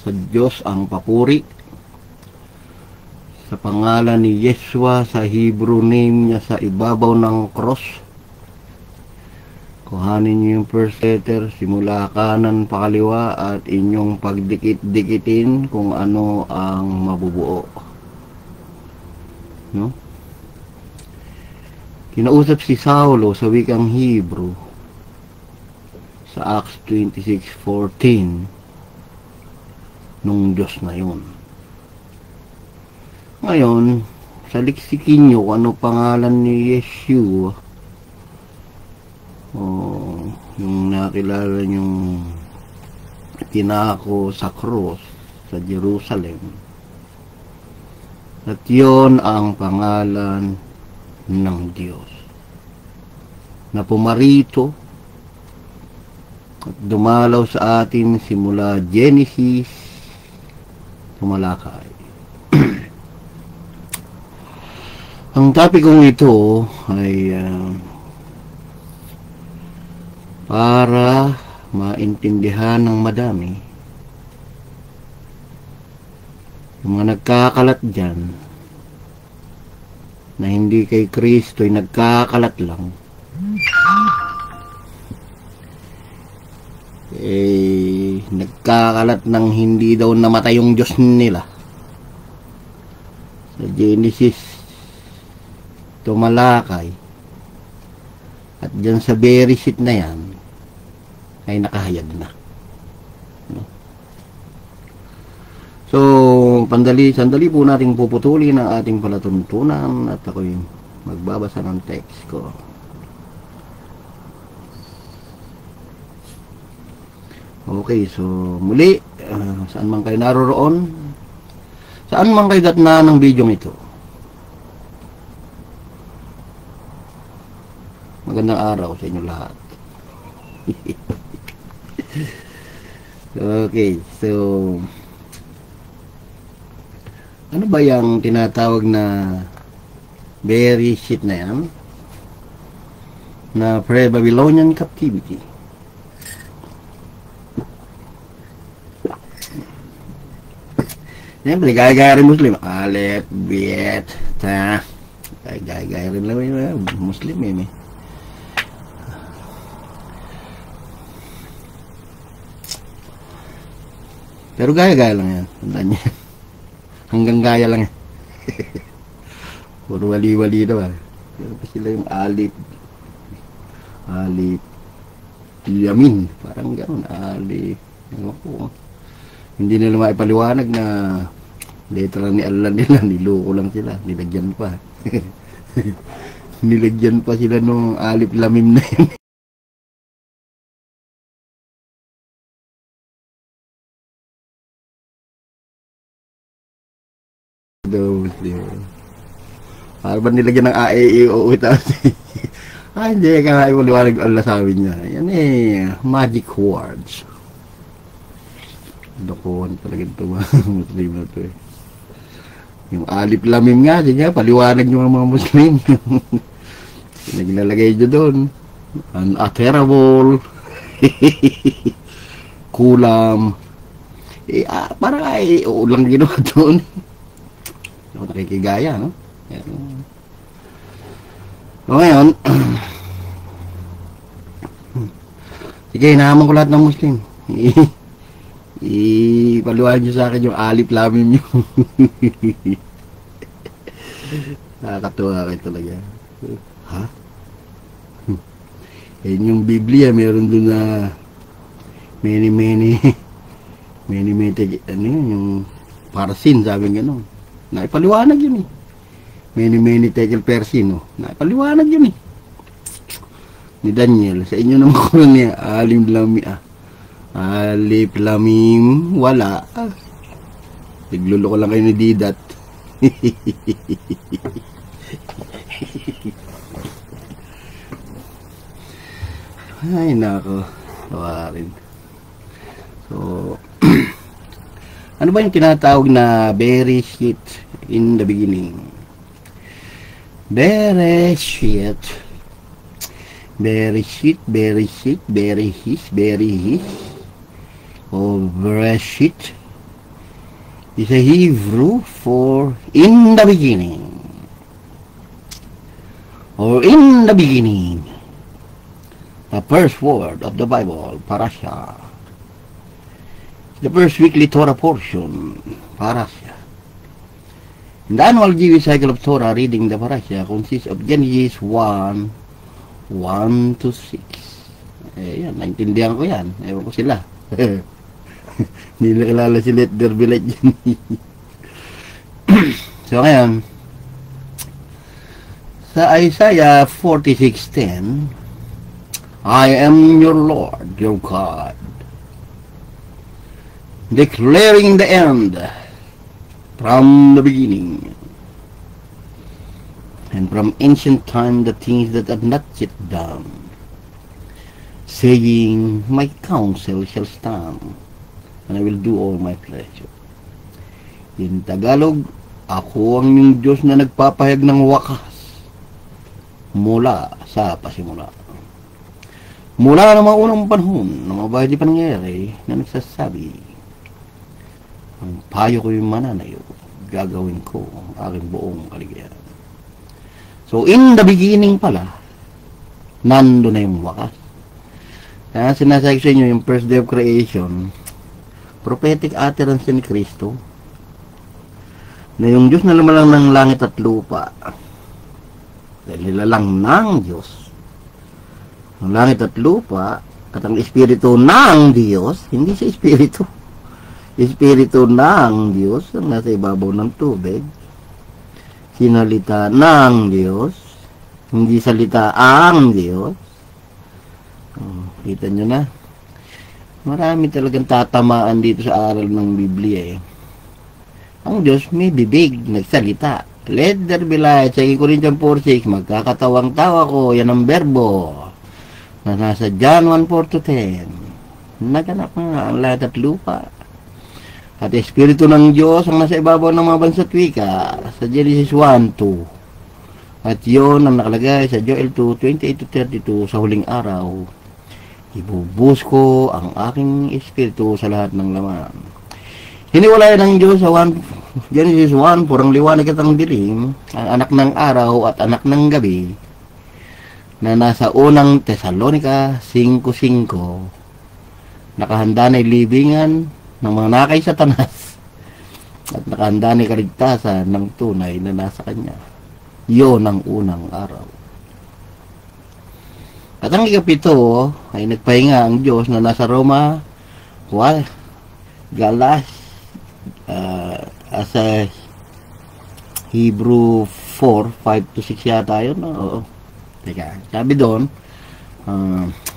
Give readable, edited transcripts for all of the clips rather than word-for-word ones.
Sa Diyos ang papuri, sa pangalan ni Yeshua, sa Hebrew name niya sa ibabaw ng cross. Kuhanin niyo yung first letter simula kanan pa kaliwa at inyong pagdikit-dikitin kung ano ang mabubuo. No? Kinausap si Saulo sa wikang Hebrew sa Acts 26:14 nung Diyos na yun. Ngayon, saliksikin nyo kung ano pangalan ni Yeshua, yung nakilala nyong tinako sa krus sa Jerusalem. At yun ang pangalan ng Diyos na pumarito at dumalaw sa atin simula Genesis tumalakay. Ang topikong ito ay para maintindihan ng madami yung mga nagkakalat dyan na hindi kay Kristo ay nagkakalat lang, nagkakalat ng hindi daw namatay yung Diyos nila. Sa Genesis tumalakay at dyan sa Bereshit na yan ay nakahayag na. So, sandali po nating puputulin ang ating palatuntunan at ako'y magbabasa ng text ko. Okay, so muli, saan man kayo naroroon, saan man kayo datna ng video ito, magandang araw sa inyo lahat. Okay, so ano ba yung tinatawag na Bereshit na yan? Na pre-Babylonian captivity. Siyempre, gaya-gaya rin Muslim. Alef, Bet, Ta. Gaya-gaya rin lang yung Muslim yun eh. Pero gaya-gaya lang yan. Tandaan niya. Hanggang gaya lang yan. Puro wali-wali daw. Pero pa sila yung Alif. Alif. Yamin. Parang gano'n. Alif. Ano po. Hindi nila maipaliwanag na letra ni Allah nila, niloko lang sila, nilagyan pa. Nilagyan pa sila nung alif lamim na yun. Para ba nilagyan ng A, E, I, O, U, tapos hindi ka maipaliwanag Allah sa amin niya. Yan magic words. Dokuhan talaga ito mga Muslim na ito eh. Yung alif lamim nga, siya, paliwanag nyo mga Muslim. Naglalagay nyo doon. Unutterable. Kulam. Parang ulang ginawa doon. Ako nakikigaya, no? So ngayon, sige, hinahamon ko lahat ng Muslim. Ipaliwanag nyo sa akin yung alif lamim nyo. Nakakatuwa kayo talaga. Ha? Yung Biblia meron dun na many ano yun, yung parsin, sabi nga no. Naipaliwanag yun eh. Many tekel persin, no. Naipaliwanag yun eh. Ni Daniel, sa inyo naman ko niya, alif lamim wala. Nagluloko lang kayo ni Didat. Ay nako, tawarin. So Ano ba yung tinatawag na Bereshit in the beginning? Bereshit. Bereshit, Bereshit, Bereshit, Bereshit. O Bereshit is a Hebrew for in the beginning. Or in the beginning. The first word of the Bible, parasha. The first weekly Torah portion, parasha. In the annual Jewish cycle of Torah, reading the parasha consists of Genesis 1, 1 to 6. Eh, yan, naintindihan ko yan. Ewan ko sila. Hindi na kilala si Letter Billet yan. So, ngayon, sa Isaiah 46:10, I am your Lord, your God, declaring the end from the beginning, and from ancient time the things that are not yet done, saying, my counsel shall stand, and I will do all my pleasure. In Tagalog, ako ang yung Diyos na nagpapahayag ng wakas mula sa pasimula. Mula na mga unang panahon na mga bagay pangyayari na nagsasabi, ang payo ko yung mananayo, gagawin ko ang aking buong kaligayahan. So, in the beginning pala, nando na yung wakas. Kaya sinasabi ko sa inyo, yung first day of creation, prophetic utterance ni Kristo, na yung Diyos na lumalang ng langit at lupa, dahil nilalang ng Diyos, ang langit at lupa, at ang Espiritu ng Diyos, hindi sa Espiritu, Espiritu ng Diyos ang nasa ibabaw ng tubig, sinalita ng Diyos, hindi salita ang Diyos. Kita nyo na, marami talagang tatamaan dito sa aral ng Biblia eh. Ang Diyos may bibig, nagsalita. Let there be light, sa Corinthians 4:6, magkakatawang tawa ko, yan ang berbo na nasa John 1:4-10. Naganap nga ang lahat at lupa. At Espiritu ng Diyos ang nasa ibabaw ng mga bansa't wika sa Genesis 1:2. At yun ang nakalagay sa Joel 2:28-32, sa huling araw, ibubuhos ko ang aking Espiritu sa lahat ng laman. Hiniwalay ng Diyos sa Genesis 1, purang liwanag at ang dilim, ang anak ng araw at anak ng gabi, na nasa unang Tesalonica 5:5, nakahanda na libingan ng mga nakay Satanas at nakahanda ni kaligtasan ng tunay na nasa kanya. Yun ang unang araw. At ang ikapito ay nagpahinga ang Diyos na nasa Roma, Galas, sa Hebrew 4:5-6 yata yun. Oo. Teka, sabi doon,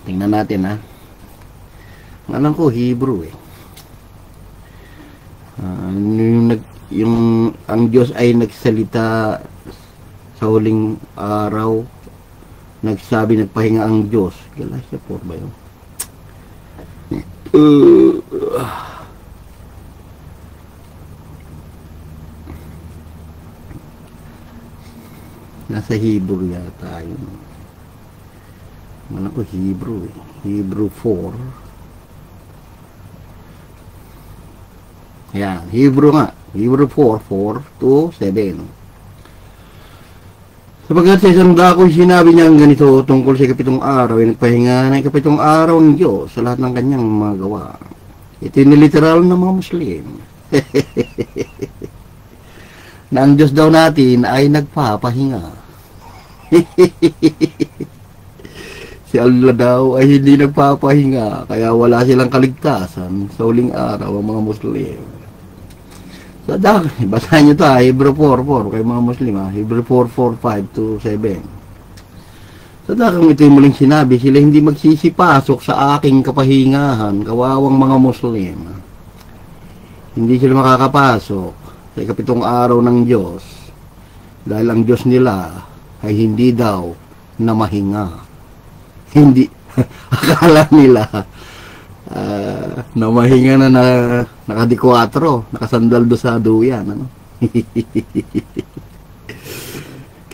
tingnan natin ha. Alam ko Hebrew eh. Ang Diyos ay nagsalita sa huling araw, nagsabi, nagpahinga ang Diyos. Galatia 4 ba yun? Nasa Hebrew yata yun. Alam ko Hebrew eh. Hebrew 4. Yan, Hebrew nga. Hebrew 4:4-7. Sapagkat sa isang dakoy sinabi niya ang ganito tungkol sa ikapitong araw, ay nagpahinga ng ikapitong araw ng Diyos sa lahat ng kanyang mga gawa. Ito yung literal ng mga Muslim. Na ang Diyos daw natin ay nagpapahinga. Si Allah daw ay hindi nagpapahinga, kaya wala silang kaligtasan sa huling araw ang mga Muslim. So, basahin nyo ito ha, Hebrew 4:4 kay mga Muslim ha, Hebrew 4:5-7. So, kung ito yung muling sinabi, sila hindi magsisipasok sa aking kapahingahan, kawawang mga Muslim. Hindi sila makakapasok sa ikapitong araw ng Diyos, dahil ang Diyos nila ay hindi daw na mahinga. Hindi, akala nila Namahinga na nakadikwatro, nakasandal do sa duyan, ano?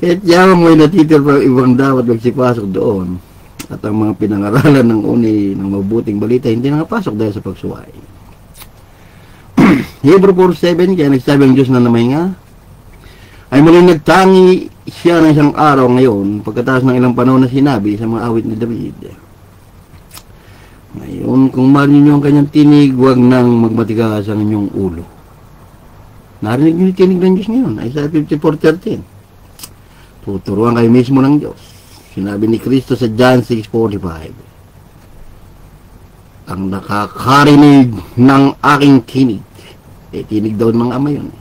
Kahit yaman mo'y natitir pa ibang dapat magsipasok doon. At ang mga pinangaralan ng uni ng mabuting balita, hindi nakapasok dahil sa pagsuway. Hebrew 4:7, kaya nagsabi ang Diyos na namahinga, ay muling nagtangi siya ng isang araw ngayon, pagkatapos ng ilang panahon na sinabi sa mga awit ni David. Ngayon, kung marinig niyo ang kanyang tinig, huwag nang magmatigas ang inyong ulo. Narinig niyo yung tinig ng Diyos ngayon, Isaiah 54:13. Tuturuan kayo mismo ng Diyos. Sinabi ni Kristo sa John 6:45, ang nakakarinig ng aking tinig, tinig daw ng mga ama yun.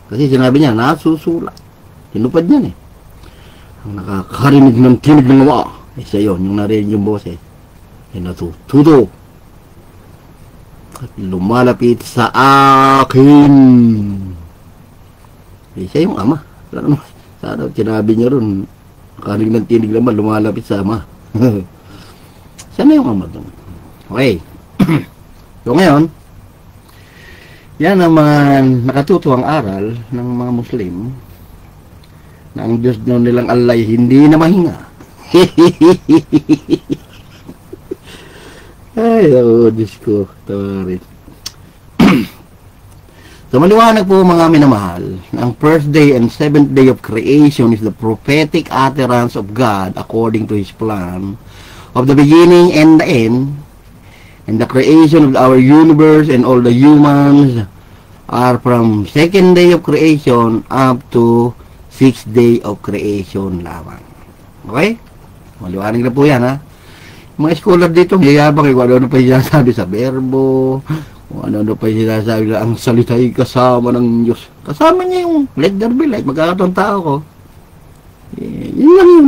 Kasi sinabi niya, nasusulat. Tinupad niyan eh. Ang nakakarinig ng tinig ng ama, siya yun, yung narinig yung boses, ay natututo at lumalapit sa akin. Siya yung ama. Sana sinabi niya ron, nakarinig ng tinig naman, lumalapit sa ama. Siya na yung ama doon. Okay. So ngayon, yan ang mga nakatutuwang aral ng mga Muslim na ang Diyos daw nilang Allah hindi na mahinga. Ay, Diyos ko. Tawarin. So, maliwanag po mga minamahal, ang first day and seventh day of creation is the prophetic utterance of God according to His plan of the beginning and the end. And the creation of our universe and all the humans are from second day of creation up to sixth day of creation lamang. Okay? Maliwanag na po yan, ha? Mga scholar dito, yayabang kung ano pa yung sinasabi sa verbo, kung ano pa yung sinasabi na ang salita'y kasama ng Diyos. Kasama niya yung let there be light, magkakatong tao ko. Yun lang yun.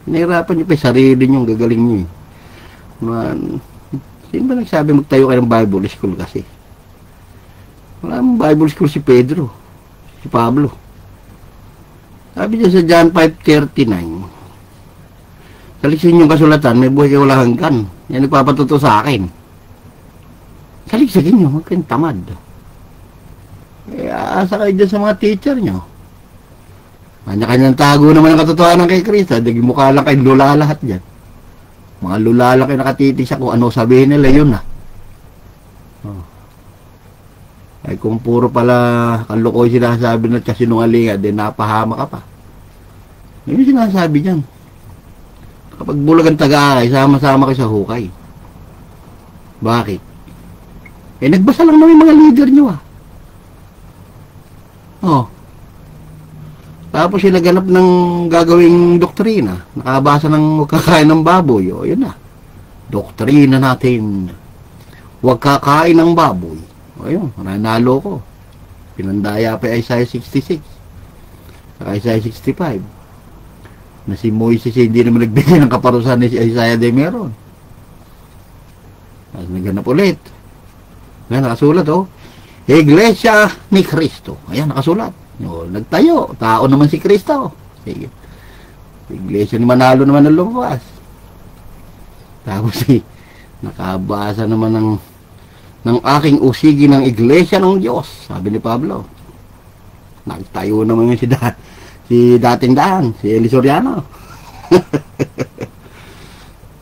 Nahirapan niyo pa yung sarili niyo, gagaling niyo. Man, sino ba nagsabi magtayo kayo ng Bible school kasi? Wala mong Bible school si Pedro, si Pablo. Sabi niya sa John 5:39, saliksin yung kasulatan, may buhay kayo wala hanggan. Yan nagpapatuto sa akin. Saliksin nyo, huwag kayong tamad. Asa kayo dyan sa mga teacher nyo. Kanya-kanyang tago naman ang katotohanan kay Kristo. Daging mukha lang kayong lula lahat dyan. Mga lula lang kayo nakatitig sa kung ano sabihin nila, yun na. Oh. Ay kung puro pala kalukoy sinasabi na kasinungalingan, din napahama ka pa. Yun yung sinasabi dyan. Kapag bulag ang taga-akay, sama-sama kayo sa hukay. Bakit? Nagbasa lang naman yung mga leader nyo, ah. Oh. Tapos yung naghanap ng gagawing doktrina. Nakabasa ng huwag kakain ng baboy. O, yun na. Doktrina natin. Huwag kakain ng baboy. O, yun. Nanalo ko. Pinandaya pa Isaiah 66. Isaiah 65. Na si Moises hindi naman nagbigay ng kaparusahan ni Isaiah de meron. Tapos naghanap ulit. Ngayon, nakasulat, oh. Iglesia ni Kristo. Ayan, nakasulat. O, nagtayo. Tao naman si Kristo. Sige. Iglesia ni Manalo naman ang lumabas. Tapos, nakabasa naman ng aking usigi ng Iglesia ng Diyos. Sabi ni Pablo. Nagtayo naman yung si dating daan, si Eli Soriano.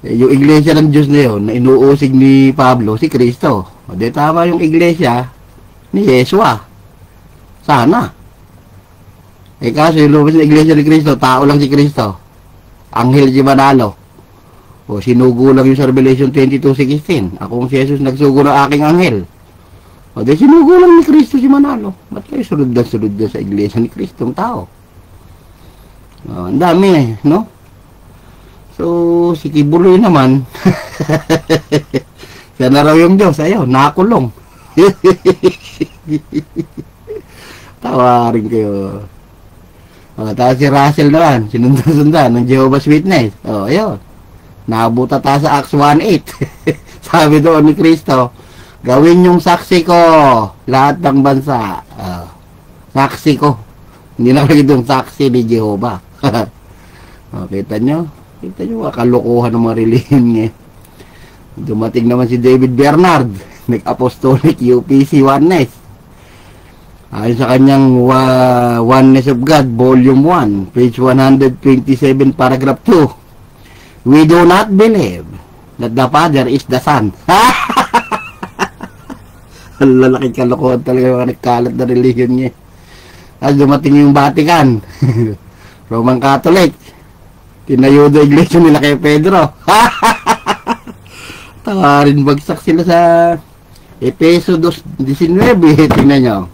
Yung iglesia ng Diyos na yun, na inuusig ni Pablo, si Kristo. O di tama yung iglesia ni Yeshua. Sana. Kaso yung lumabas ng iglesia ni Kristo, tao lang si Kristo. Anghel si Manalo. O sinugo lang yung sa Revelation 22:16. Akong si Jesus nagsugo ng aking anghel. O di sinugo lang ni Kristo si Manalo. Ba't kayo sunod sa iglesia ni Kristo ang tao? Oh, ang dami no? So, si Kibuloy naman, siya na raw yung Diyos, ayaw, nakakulong. Tawarin kayo. Tapos si Russell naman, sinundan-sundan ng Jehovah's Witness. Ayun, nakabuta tayo sa Acts 1:8. Sabi doon ni Kristo, gawin yung saksi ko, lahat ng bansa. Saksi ko. Hindi na kayo doon saksi ni Jehovah. Kita nyo? Kita nyo, kalukuhan ng mga relihiyon niya. Dumating naman si David Bernard, nag-apostolic UPC Oneness. Ayon sa kanyang Oneness of God, Volume 1, page 127, paragraph 2. We do not believe that the Father is the Son. Ang lalaking kalokohan talaga yung nagkalat na religion niya. At dumating yung Vatican, Roman Catholic, tinayudo iglesia nila kay Pedro. Tawarin, bagsak sila sa Efeso 2:19. Tingnan nyo.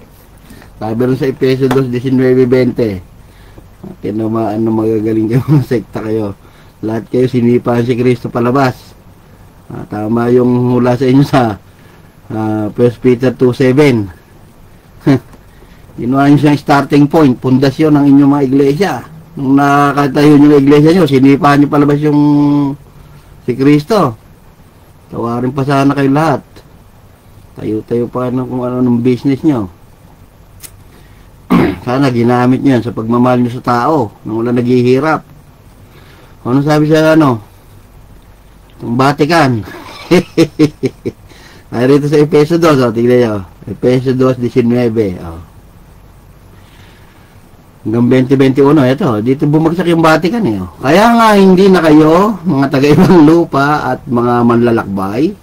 Sabi rin sa Efeso 2:19-20. Ano magagaling kayo, mga sekta kayo. Lahat kayo sinipahan si Kristo palabas. Tama yung hula sa inyo sa 1 Peter 2:7. Ginawa nyo siyang starting point, pundasyon ng inyong mga iglesia. Nung nakatayo nyo yung iglesia nyo, sinipahan nyo palabas yung si Kristo. Tawarin pa sana kayo lahat. Tayo-tayo pa ng kung ano ng business nyo. Sana ginamit nyo yan sa pagmamahal nyo sa tao nang wala naghihirap. Ano sabi sa itong Vatican? Ay rito sa Efeso 2, tignan nyo. Efeso 2:19. Hanggang 2021, ito. Dito bumagsak yung Vatican eh. Kaya nga hindi na kayo, mga taga-ibang lupa at mga manlalakbay,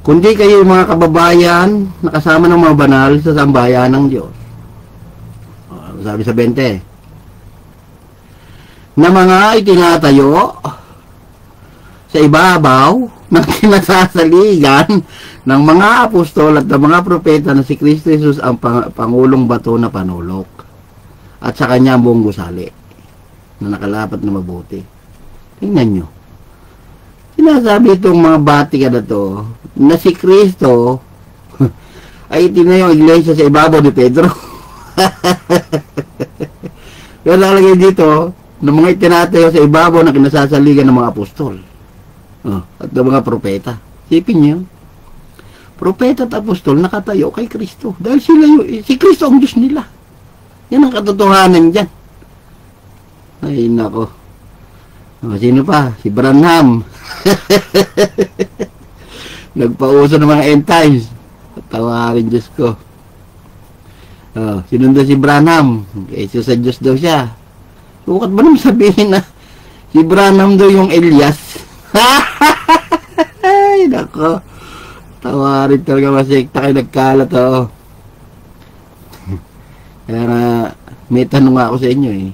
kundi kayo mga kababayan na kasama ng mga banal sa sambayan ng Diyos. Sabi sa 20. Na mga itinatayo sa ibabaw ng kinasasaligan ng mga apostol at ng mga propeta na si Kristo Jesus ang pangulong bato na panulok at sa kanya ang buong gusali na nakalapat na mabuti. Tingnan nyo. Sinasabi itong mga Vatican na to na si Kristo ay itinayo ang iglesia sa ibabaw ni Pedro. Pero lalagay dito ng mga itinatayo sa ibabaw na kinasasaligan ng mga apostol at ng mga propeta. Sipin nyo, propeta at apostol nakatayo kay Kristo dahil sila si Kristo ang Diyos nila. Yan ang katotohanan dyan. Ay nako, sino pa? Si Branham. Nagpauso ng mga end times. Tawarin, Diyos ko. Sinundan si Branham. Kaysa sa Diyos daw siya. Sukat ba naman sabihin na si Branham daw yung Elias? Ay, nako. Tawarin talaga, masikta kayo nagkalat. Kaya may tanong ako sa inyo eh.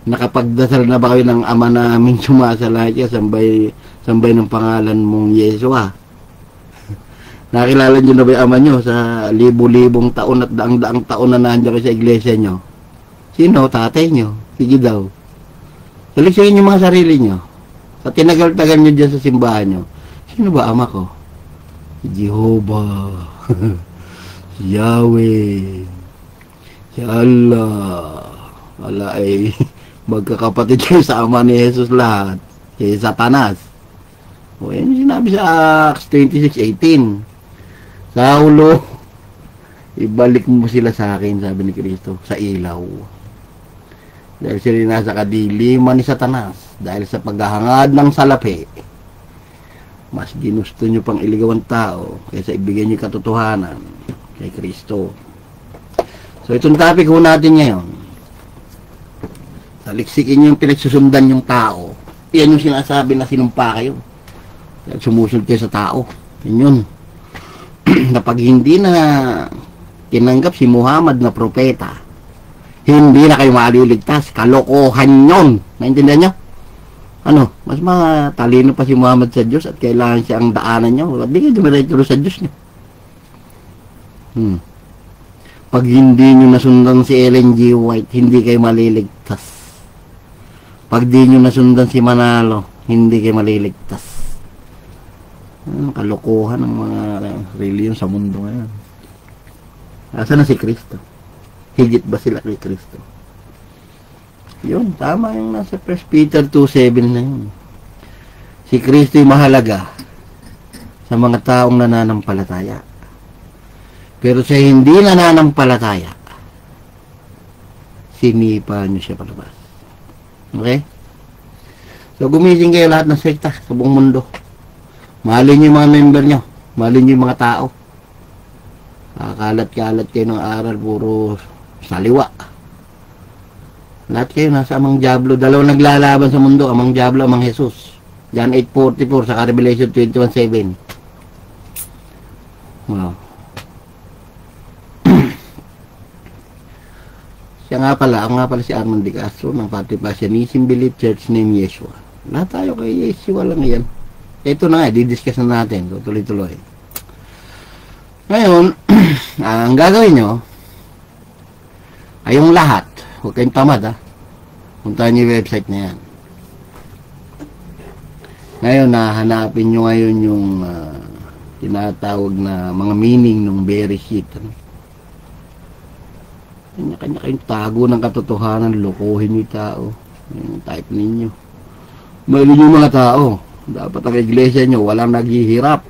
Nakapagdasal na ba kayo ng Ama namin sumasalaya, sambay ng pangalan mong Yeshua? Nakilala nyo na ba yung Ama nyo sa libu-libong taon at daang-daang taon na nandiyan kayo sa iglesia nyo? Sino? Tatay nyo? Sige daw. Saliksihin nyo mga sarili nyo. Sa tinagal-tagal nyo dyan sa simbahan nyo. Sino ba Ama ko? Si Jehovah. Si Yahweh. Si Allah. Allah ay magkakapatid kayo sa Ama ni Jesus lahat. Si Satanas. O yan yung sinabi sa Acts 26:18. Saulo, ibalik mo sila sa akin, sabi ni Kristo, sa ilaw. Dahil sila nasa kadiliman ni Satanas, dahil sa paghahangad ng salapi, mas ginusto nyo pang iligaw ang tao kaysa ibigay nyo katotohanan kay Kristo. So itong topic ho natin ngayon, saliksikin nyo yung pinagsusundan yung tao. Yan yung sinasabi na sinumpa kayo. Sumusunod kayo sa tao. Yan yun. Na pag hindi na tinanggap si Muhammad na propeta, hindi na kayo maliligtas. Kalokohan yun. Naintindihan nyo? Ano? Mas matalino pa si Muhammad sa Diyos at kailangan siya ang daanan nyo. Hindi kayo dumiretso sa Diyos nyo. Pag hindi nyo nasundan si Ellen G. White, hindi kayo maliligtas. Pag di nyo nasundan si Manalo, hindi kayo maliligtas. Kalokohan ng mga reliyon sa mundo ngayon. Asa na si Kristo? Higit ba sila kay Kristo? Yun, tama yung nasa 1 Peter 2:7 na yun. Si Kristo yung mahalaga sa mga taong nananampalataya. Pero sa hindi nananampalataya, sinipa nyo siya palabas. Okay? So gumising kayo lahat ng sekta sa buong mundo. Mahalin nyo yung mga member nyo. Mahalin nyo yung mga tao. Kalat-kalat kayo ng aral, puro saliwa. Lahat kayo nasa amang Diablo. Dalawang naglalaban sa mundo, amang Diablo, amang Jesus. John 8:44 sa Revelation 21:7. Wow. Siya nga pala, ako nga pala si Armand De Castro ng Patipasyanism Belief Church name Yeshua. Lahat tayo kay Yeshua lang yan. Ito na nga, didiscuss na natin. Tuloy-tuloy. Ngayon, ang gagawin nyo, ay yung lahat. Huwag kayong tamad, ha. Puntahan nyo yung website na yan. Ngayon, nahanapin nyo ngayon yung tinatawag na mga meaning ng Bereshit. Ano? Kanya-kanya kayong tago ng katotohanan, lokohin yung tao. Yung type ninyo. Mahalin yung mga tao. Dapat ang iglesia nyo, walang naghihirap.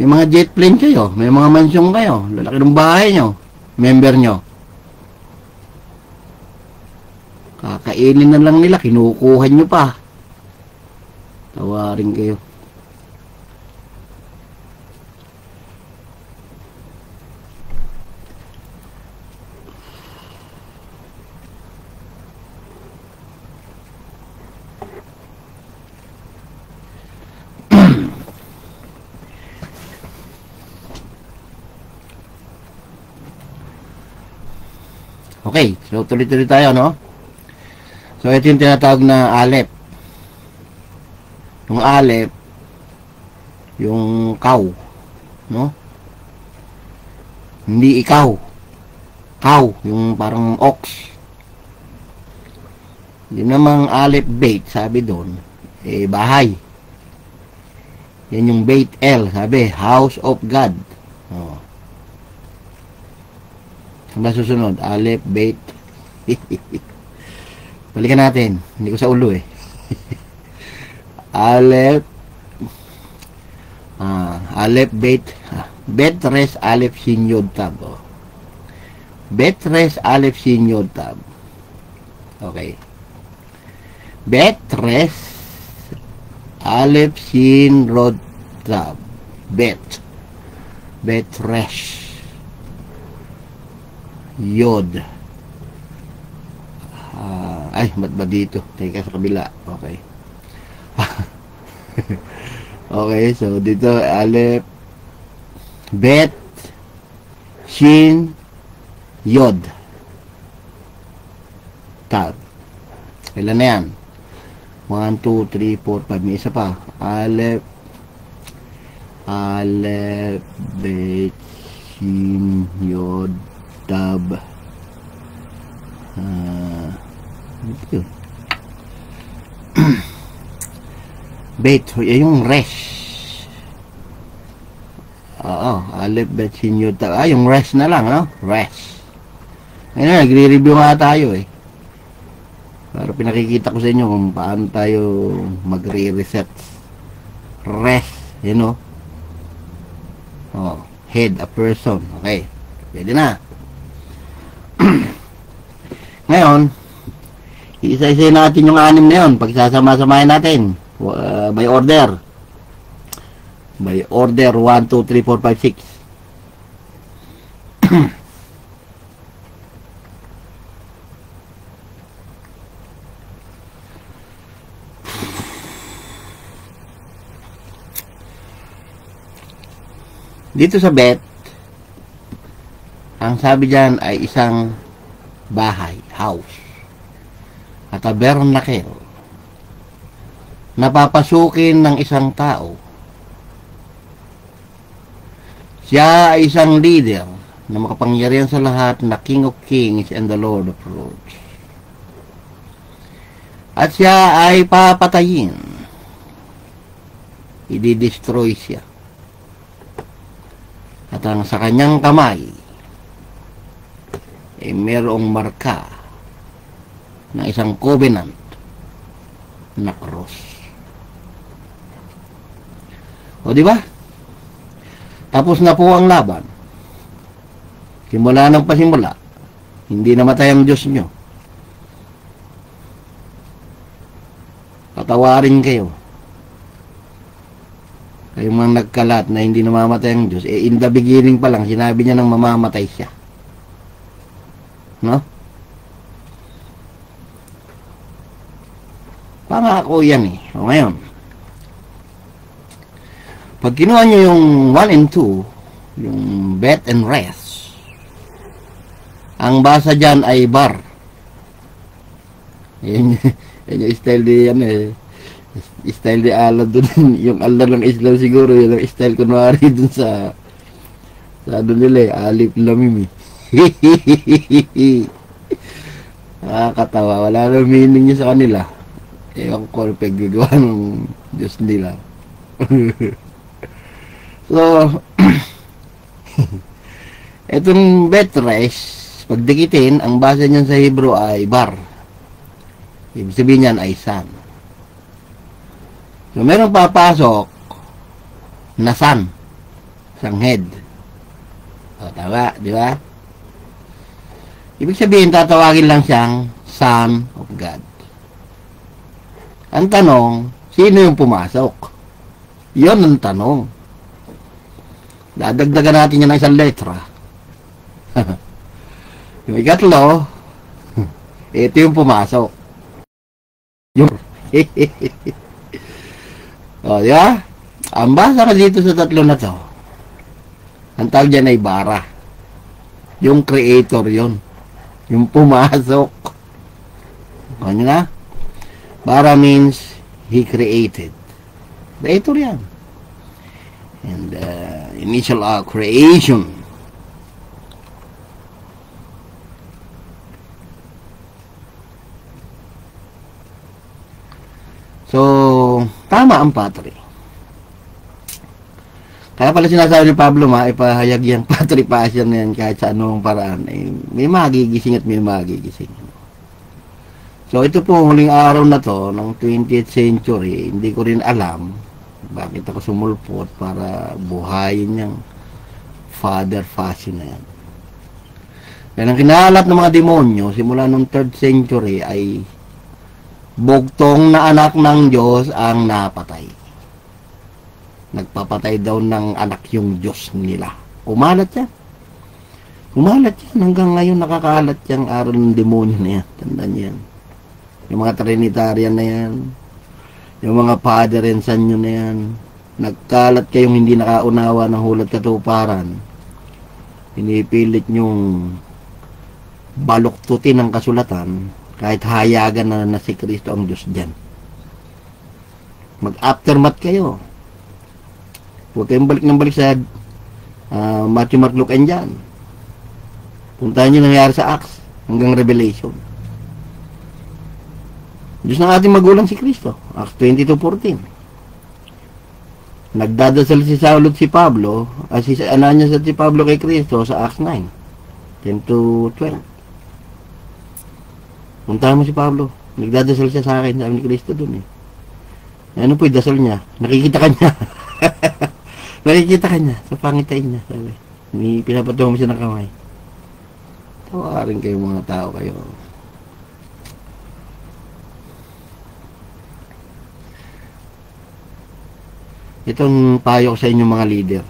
May mga jet plane kayo, may mga mansyon kayo, lalaki ng bahay nyo, member nyo. Kakainin na lang nila, kinukuhan nyo pa. Tawarin kayo. Okay, so tuloy-tuloy tayo, no? So, ito yung tinatawag na Aleph. Yung Aleph, yung cow, no? Hindi ikaw. Cow, yung parang ox. Yung namang Aleph Beit, sabi doon, bahay. Yan yung Beit El, sabi, House of God. Oh. Ang susunod, Aleph, Beit. Balikan natin. Hindi ko sa ulo eh. Aleph. Aleph, Beit. Betres, Aleph, Sin, Yod, Tab. Oh. Betres, Aleph, Sin, Yod, Tab. Okay. Betres, Aleph, Sin, Rod, Tab. Betres. Yod. Ay, ba't ba dito? Teka sa kabila. Okay. Okay, so dito, Aleph, Bet, Shin, Yod. Tab. Ilan na yan? 1, 2, 3, 4, 5. May isa pa. Aleph, Bet, Shin, Yod, Tab. Yun. Bet, yung res. Oo, Aleph, Bet, Shin, Yod, Tab. Yung res na lang, no? Res. Ngayon, nagre-review nga tayo eh. Para pinakikita ko sa inyo kung paano tayo magre-reset. Res, you know? Oh, head, a person. Okay. Pwede na. Ngayon, isa-isa natin yung 6 na yun. Pagsasama-samahin natin. By order. By order. 1, 2, 3, 4, 5, 6. Dito sa Bet, ang sabi dyan ay isang bahay, house, at tabernacle, napapasukin ng isang tao. Siya ay isang leader na makapangyarihan sa lahat, na King of Kings and the Lord of Lords. At siya ay papatayin. I-destroy siya. At ang sa kanyang kamay ay mayroong marka ng isang covenant na cross. O di ba? Tapos na po ang laban. Simula ng pasimula. Hindi namatay ang Diyos nyo. Patawarin kayo. Kayong mga nagkalat na hindi namamatay ang Diyos, in the beginning pa lang, sinabi niya nang mamamatay siya. No? Pangako yan eh. O ngayon, pag kinuha nyo yung 1 and 2, yung bet and rest, ang basa dyan ay bar. Yan yung style di yan eh. Style di Allah dun. Yung Allah ng Islam siguro, yung style kunwari dun sa ano nila eh, alif lamim eh. Nakakatawa. Wala na meaning niya sa kanila. Ewan ko ang paggagawa ng Diyos nila. So, etong betres, pag dikitin, ang basa niyan sa Hebrew ay bar. Ibig sabihin niyan ay sun. So, merong papasok na sun. Isang head. O, tama, di ba? Ibig sabihin, tatawagin lang siyang Son of God. Ang tanong, sino yung pumasok? Yon ang tanong. Dadagdagan natin yan ng isang letra. Yung ikatlo, ito yung pumasok. Yung o, di ba? Ang basa ka dito sa tatlo na to, ang tawag dyan ay bara. Yung creator yon, yung pumasok. Ano nga? Bara means he created. Creator yan. And initial creation. So, tama ang patri. Kaya pala sinasabi ni Pablo, ipahayag yung patri passion na yan kahit sa anong paraan. Eh, may magigising at may magigising. So, ito po, huling araw na to, ng 20th century, hindi ko rin alam bakit ako sumulpot para buhayin yung father fashion na yan. Kaya ang kinalat ng mga demonyo, simula ng 3rd century, ay bugtong na anak ng Diyos ang napatay. Nagpapatay daw ng anak yung Diyos nila. Kumalat yan. Kumalat yan. Hanggang ngayon nakakalat yung aral ng demonyo na yan. Tandaan yan. Yung mga Trinitarian na yan, yung mga Father and Son nyo na yan, nagkalat kayong hindi nakaunawa ng hulat katuparan, pinipilit nyong baluktutin ang kasulatan, kahit hayagan na si Kristo ang Diyos dyan. Mag-aftermath kayo. Huwag kayong balik ng balik sa Matthew, Mark, Luke, and John. Puntahan nyo nangyari sa Acts hanggang Revelation. Diyos ng ating magulang si Kristo. Acts 22:14. Nagdadasal si Saulo at si Pablo, si Ananias at si Pablo kay Kristo sa Acts 9:10-12. Puntahan mo si Pablo. Nagdadasal siya sa akin, sabi ni Kristo dun eh. Ano po yung dasal niya? Nakikita ka niya. Nakikita ka niya sa pangitain niya, sabi. Pinapatungo mo siya ng kamay. Tawarin kayo mga tao kayo. Itong payo ko sa inyong mga leader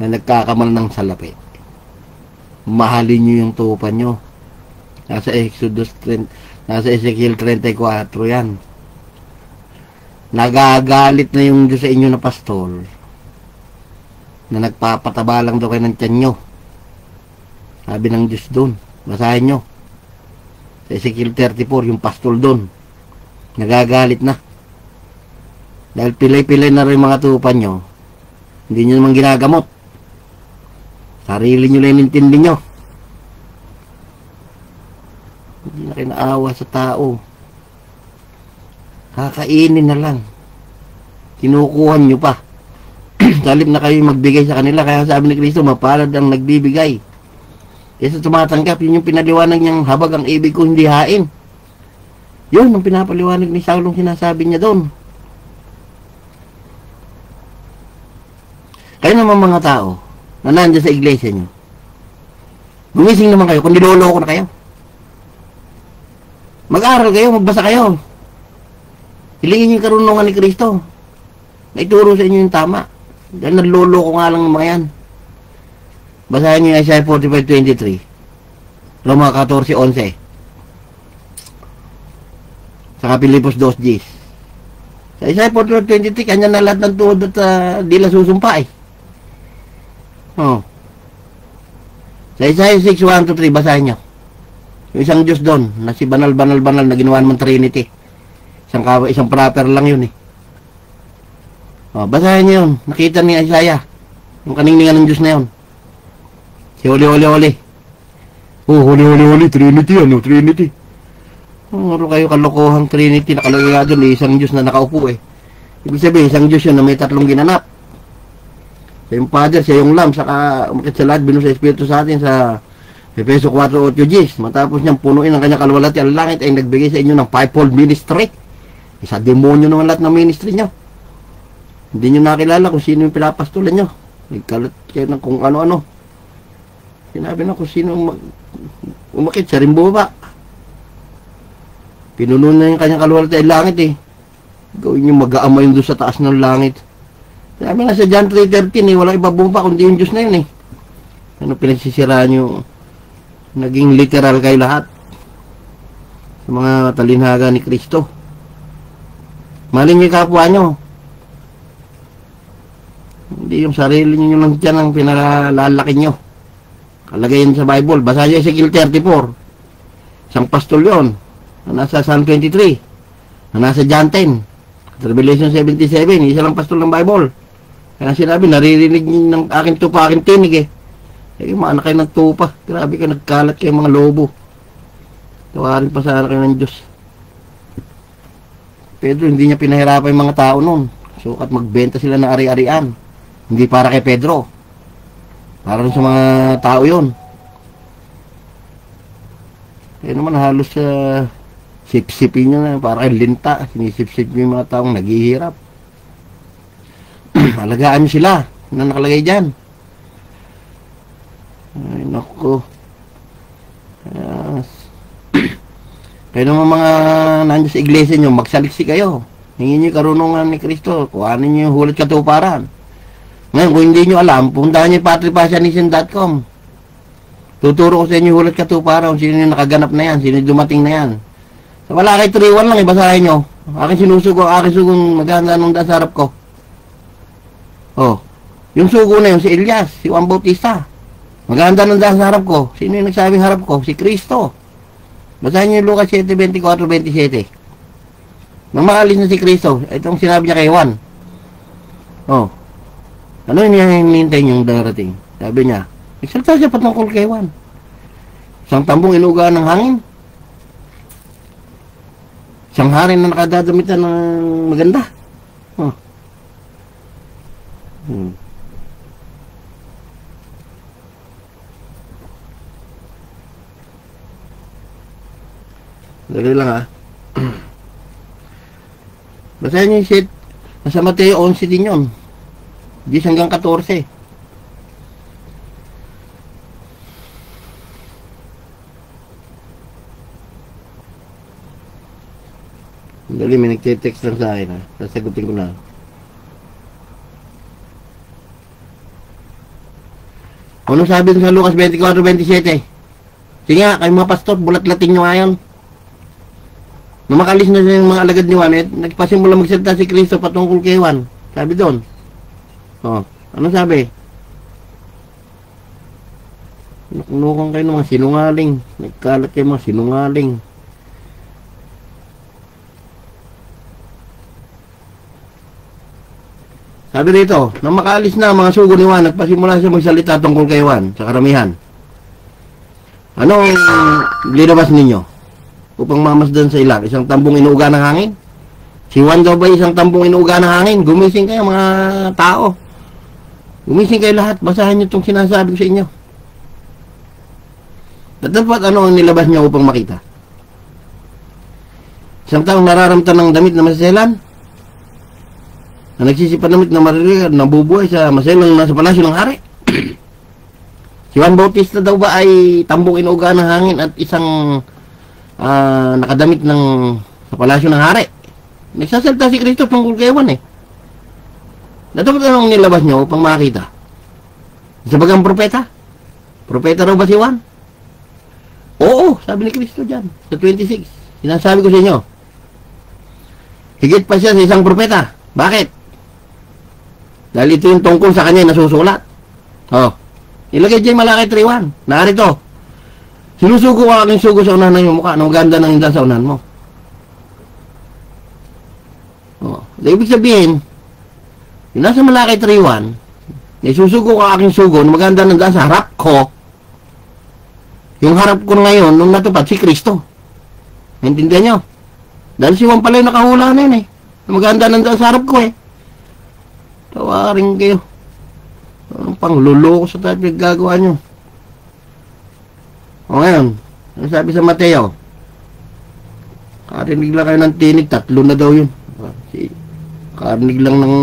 na nagkakamal ng salapi. Mahalin nyo yung tupa nyo. Nasa Exodus 30, nasa Ezekiel 34 yan. Nagagalit na yung Diyos sa inyo na pastol na nagpapataba lang daw kayo ng tiyan nyo. Sabi ng Diyos doon. Basahin nyo. Sa Ezekiel 34, yung pastol doon. Nagagalit na. Dahil pilay-pilay na rin mga tupa nyo, hindi nyo naman ginagamot. Sarili nyo lang intindi nyo. Hindi na kayo naawa sa tao. Kakainin na lang. Kinukuhan nyo pa. Salip na kayo magbigay sa kanila. Kaya sabi ni Kristo, mapalad ang nagbibigay. Kaysa tumatanggap, yun yung pinaliwanag niyang habag ang ibig ko hindi hain. Yun ang pinapaliwanag ni Saulong sinasabi niya doon. Kayo naman mga tao na nandiyan sa iglesia nyo, gumising naman kayo kung niloloko na kayo. Mag-aral kayo, magbasa kayo. Hilingin yung karunungan ni Kristo. Naituro sa inyo yung tama. Dahil naloloko nga lang ng mga yan. Basahin niyo yung Isaiah 45:23. Roma 14:11. Saka Pilipos 2:10. Sa Isaiah 45:23, kanya na lahat ng tuhod at di la susumpa eh. Oh. Sa Isaiah 6:1-3, basahin nyo. Yung isang Diyos doon, na si banal na ginawa mong Trinity. Isang proper lang yun eh. Oh, basahin nyo yun. Nakita ni Isaiah. Yung kaningningan ng Diyos na yun. Si Holi. Oh, Holi, Trinity ano, Trinity. Ano kayo kalokohang Trinity, nakalagay nga doon, isang Diyos na nakaupo eh. Ibig sabihin, isang Diyos yun na may tatlong ginanap. Siya yung Father, siya yung Lamb, saka umakit sa lahat, binusa Espiritu sa atin sa Efeso 4:8. Matapos niyang punuin ang kanyang kalwalhati ang langit ay nagbigay sa inyo ng fivefold ministry. Isa demonyo naman lahat ng ministry niyo. Hindi niyo nakilala kung sino yung pinapastulan niyo. Nagkalat kayo ng kung ano-ano. Sinabi na kung sino umakit sa rimbuba. Pinuno na yung kanyang kalwalhati ay langit eh. Gawin niyo mag-aamay doon sa taas ng langit. Sabi nga sa John 3:13 eh, walang iba bumpa kundi yung Diyos na yun eh. Ano pinagsisiraan nyo? Naging literal kayo lahat sa mga talinhaga ni Kristo. Mahalin nyo yung kapwa nyo. Hindi yung sarili nyo lang dyan ang pinalalaki nyo. Kalagay yan sa Bible. Basa nyo Ezekiel 34. Isang pastol yun. Na nasa Psalm 23. Na nasa John 10. Revelation 77. Isa lang pastol ng Bible. Kaya sinabi, naririnig nyo ng aking tupa, aking tinig eh. Eh, maana kayo ng tupa. Grabe ka, nagkalat kayo mga lobo. Tawarin pa sana kayo ng Diyos. Pedro, hindi niya pinahirapan yung mga tao noon. Sukat magbenta sila ng ari-arian. Hindi para kay Pedro. Para rin sa mga tao yon. Kaya naman halos sip-sipin nyo na. Para kay linta. Sinisip-sip nyo yung mga taong naghihirap. Alagaan nyo sila na nakalagay dyan. Ay, naku. Yes. Kaya naman mga nandiyan sa iglesia nyo, magsaliksi kayo. Hingin nyo karunungan ni Kristo. Kuhanin nyo yung hulat katuparan. Ngayon, kung hindi nyo alam, puntahan nyo yung patripasyanism.com. Tuturo ko sa inyo yung hulat katuparan. Sino yung nakaganap na yan, sino yung dumating na yan. So, wala kay 3-1 lang, ibasahin nyo. Aking sinusugo, aking sugong maganda nung dasarap ko. Oh, yung sugo na yun, si Elias, si Juan Bautista. Maganda nung dahil sa harap ko. Sino yung nagsabing harap ko? Si Kristo. Basahin niyo yung Lucas 7:24-27. Nang makalis na si Kristo, itong sinabi niya kay Juan. Oh, ano yung hinihintay niyong darating? Sabi niya, nagsalita siya patungkol kay Juan. Isang tambong inugaan ng hangin. Isang hari na nakadadamitan ng maganda. Oh. Dali lang ha. Basahin niyo yung sheet. Nasa Mateo 11 din yun. 10 hanggang 14. Dali, may nagte-text lang sa akin ha. Sasagutin ko na. Ano sabi sa Lucas 24:27? Sige nga, kayo mga pastor, bulat-lating nyo ngayon. Nung makalis na yung mga alagad ni Juan, nagpasimula magsalita si Kristo patungkol kay Juan. Sabi doon. Oh, ano sabi? Nukunukan kayo ng mga sinungaling. Nagkalat kayo mga sinungaling. Sabi dito, nang makaalis na mga sugo ni Juan, nagpasimula siya magsalita tungkol kay Juan sa karamihan. Anong linabas ninyo? Upang mamasdan sa ilang, isang tambong inuuga ng hangin? Si Juan daw ba isang tambong inuuga ng hangin? Gumising kayo mga tao. Gumising kayo lahat. Basahan nyo itong sinasabi ko sa inyo. At dapat ano ang nilabas niya upang makita? Isang taong nararamtan ng damit na masaselan, na nagsisipanamit na maririgan, nabubuhay sa maselang nasa palasyo ng hari. Si Juan Bautista daw ba ay tambong inuuga ng hangin at isang nakadamit ng sa palasyo ng hari? Nagsasalita si Kristo tungkol kay Juan eh. Natapos anong nilabas nyo upang makita? Sa bagang propeta? Propeta raw ba si Juan? Oo, sabi ni Kristo dyan, sa 26. Sinasabi ko sa inyo. Higit pa siya sa isang propeta. Bakit? Dahil ito yung tungkol sa kanya nasusulat. Oh, ilagay dyan malaki 3-1. Narito. Sinusugo ka aking sugo sa unahan ng iyong mukha. Ang ganda ng indan sa unahan mo. Oh, ibig sabihin, yung nasa malaki 3-1, isusugo ka aking sugo na maganda ng daan sa harap ko. Yung harap ko ngayon, nung natupad, si Kristo. Naintindihan nyo? Dahil si Juan pala yung nakahula na yun eh. Maganda ng daan sa harap ko eh. Tawarin kayo. Anong pangluloko sa tayo gagawa nyo? O ngayon, ano sabi sa Mateo? Karinig lang kayo ng tinig, 3 na daw yun. Karinig lang ng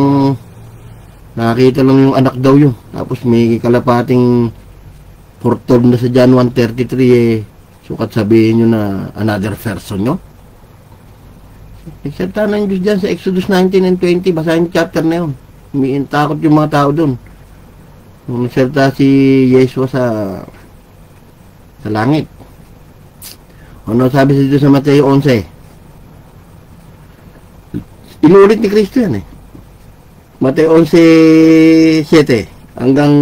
nakakita lang yung anak daw yun. Tapos may kalapating foretold na sa John 1:33 eh. Sukat sabihin nyo na another person nyo. Nagsalita ng Diyos dyan sa Exodus 19 and 20. Basahin yung chapter na yun. Umiintakot yung mga tao dun. Nung nagsalita si Yeshua sa langit. Ano sabi sa dito sa Mateo 11? Inulit ni Kristo yan eh. Mateo 11:7 hanggang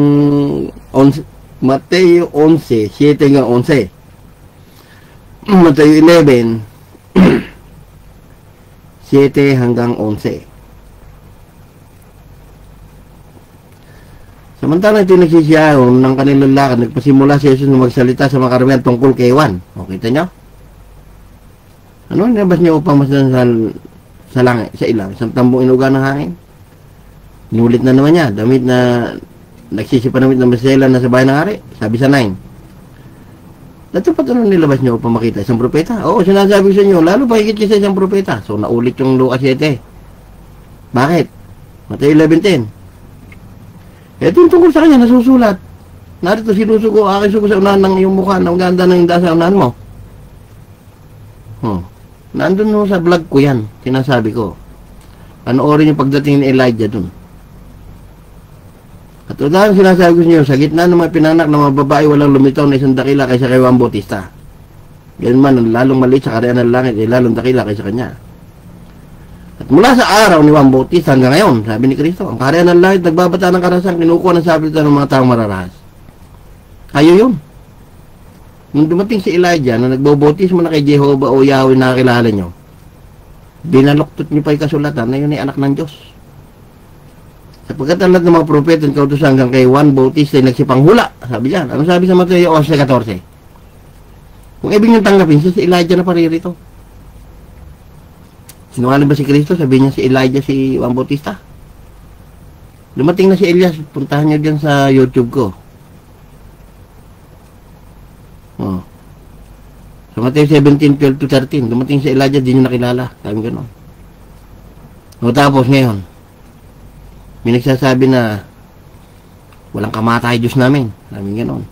11. Mateo 11, 7 hanggang 11. Mateo 11, 7 hanggang 11. Samantala ito nagsisiyaon ng kanilang lakad, nagpasimula si Jesus na magsalita sa mga karamihan tungkol kay Juan. O, kita nyo? Ano nilabas niya upang masdan sa langit, sa ilang, isang tambong inuga ng hangin? Inulit na naman niya, damit na nagsisipanamit ng masela na sa bahay ng hari. Sabi sa 9. Natupad ano nilabas niyo upang makita? Isang propeta? Oo, sinasabi sa inyo, lalo pa higit sa isang propeta. So, naulit yung Lucas 7. Bakit? Mateo 11:10. Ito yung tungkol sa kanya, nasusulat. Narito, sinusugo, aking sugo sa unahan ng iyong mukha, ang ganda ng inda sa unahan mo. Nandun mo sa vlog ko yan, sinasabi ko. Panoorin yung pagdating ni Elijah dun. At unahan sinasabi ko sa inyo, sa gitna ng mga pinanak ng mga babae, walang lumitaw na isang dakila kaysa kay Juan Bautista. Ganun man, lalong maliit sa karyan ng langit, lalong dakila kaysa kanya. At mula sa araw ni Juan Bautista hanggang ngayon, sabi ni Kristo, ang karyan ng langit, nagbabata ng karahasan, kinukuha ng sabitan ng mga taong mararahas. Kayo yun. Nung dumating si Elijah, na nagbobautismo na kay Jehovah o Yahweh na nakakilala nyo, binaluktot niyo pa yung kasulatan na yun ay anak ng Diyos. Sapagkat ang lahat ng mga propeta at kautusan hanggang kay Juan Bautista ay nagsipanghula. Sabi diyan. Ano sabi sa Mateo 11:14? Kung ibig niyong tanggapin, si Elijah na paririto. Sinungaling ba si Kristo? Sabi niya si Elijah si Juan Bautista. Dumating na si Elias. Puntahan niyo diyan sa YouTube ko. Sa Mateo 17:12-13, dumating si Elijah, di niyo nakilala. Sabi gano'n. O tapos ngayon, may nagsasabi na walang kamatay Diyos namin. Sabi gano'n.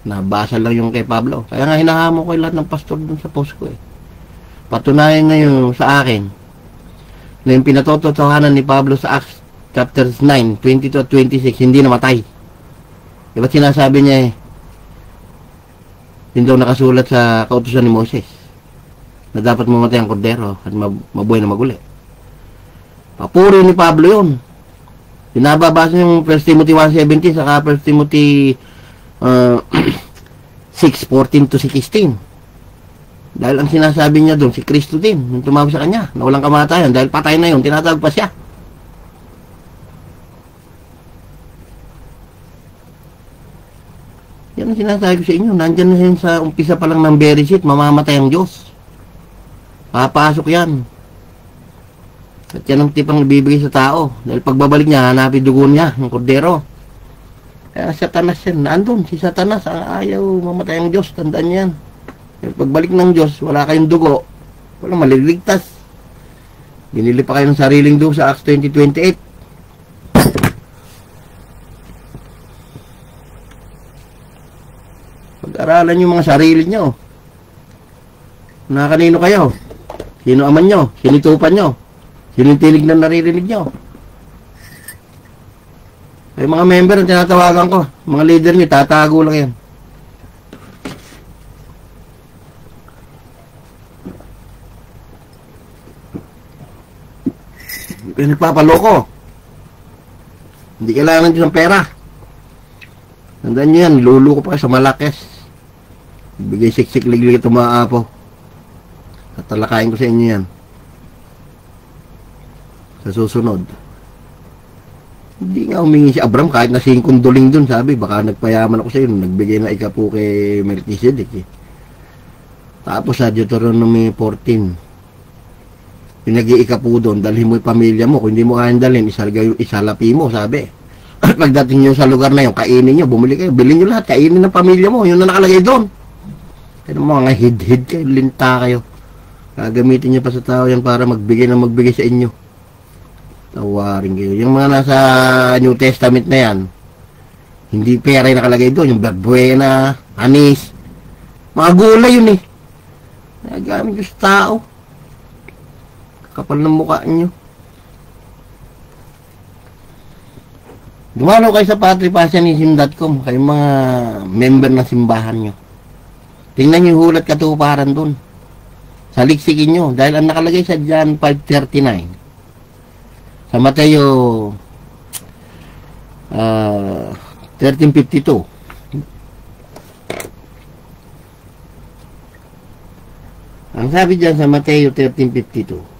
Nabasa lang yung kay Pablo. Kaya nga hinahamo ko yung lahat ng pastor dun sa post ko eh. Patunayan ngayon sa akin na yung pinatototohanan ni Pablo sa Acts chapter 9, 22-26, hindi namatay. Diba sinasabi niya eh, hindi daw nakasulat sa kautusan ni Moses na dapat mamatay ang kordero at mabuhay na maguli. Papuri ni Pablo yun. Binababasa yung 1 Timothy 1:17 saka 1 Timothy 6:14-16. Dahil ang sinasabi niya doon, si Kristo din, nung tumawag sa kanya, na walang kamatayan, dahil patay na yun, tinatawag pa siya. Yan ang sinasabi ko sa inyo, nandyan na yun sa umpisa pa lang ng Bereshit, mamamatay ang Diyos. Papasok yan. At yan ang tipang ibibigay sa tao. Dahil pagbabalik niya, hanapin dugo niya, ng kordero. Kaya Satanas yan, nandun, si Satanas, ayaw mamatay ang Diyos, tandaan yan. Dahil pagbalik ng Diyos, wala kayong dugo, walang maliligtas. Binili pa kayo ng sariling dugo sa Acts 20:28. Pag-aralan nyo mga sarili nyo. Na kanino kayo? Sino aman nyo? Sino tupan nyo? Sino tilig na naririnig nyo? Ay mga member ang tinatawagan ko. Mga leader nyo, tatago lang yan. Nagpapaloko. Hindi kailangan din ng pera. Tandaan nyo yan, luluko pa sa Malakes. Bigay siksik liglig ito mga apo. Tatalakayin ko sa inyo yan. Sa susunod. Hindi nga humingi si Abram kahit na 5 duling dun, sabi. Baka nagpayaman ako sa iyo. Nagbigay na ikapo kay Melchizedek eh. Tapos sa Deuteronomy 14. Pinag-iikapo doon, dalhin mo yung pamilya mo. Kung hindi mo kayang dalhin, isalapi mo, sabi. At pagdating nyo sa lugar na yun, kainin nyo, bumili kayo, bilhin nyo lahat, kainin ng pamilya mo, yun na nakalagay doon. Kaya mga hid-hid kayo, linta kayo. Gagamitin nyo pa sa tao yan para magbigay sa inyo. Tawarin kayo. Yung mga nasa New Testament na yan, hindi pera yung nakalagay doon, yung berbuena, anis, mga gulay yun eh. Nagamit yung sa tao. Kapal ng mukha nyo. Dumalo kayo sa patripasyanism.com, kayo mga member ng simbahan nyo. Tingnan nyo yung hulat katuparan dun. Saliksikin nyo, dahil ang nakalagay sa John 5:39, sa Mateo 13:52. Ang sabi dyan sa Mateo 13:52,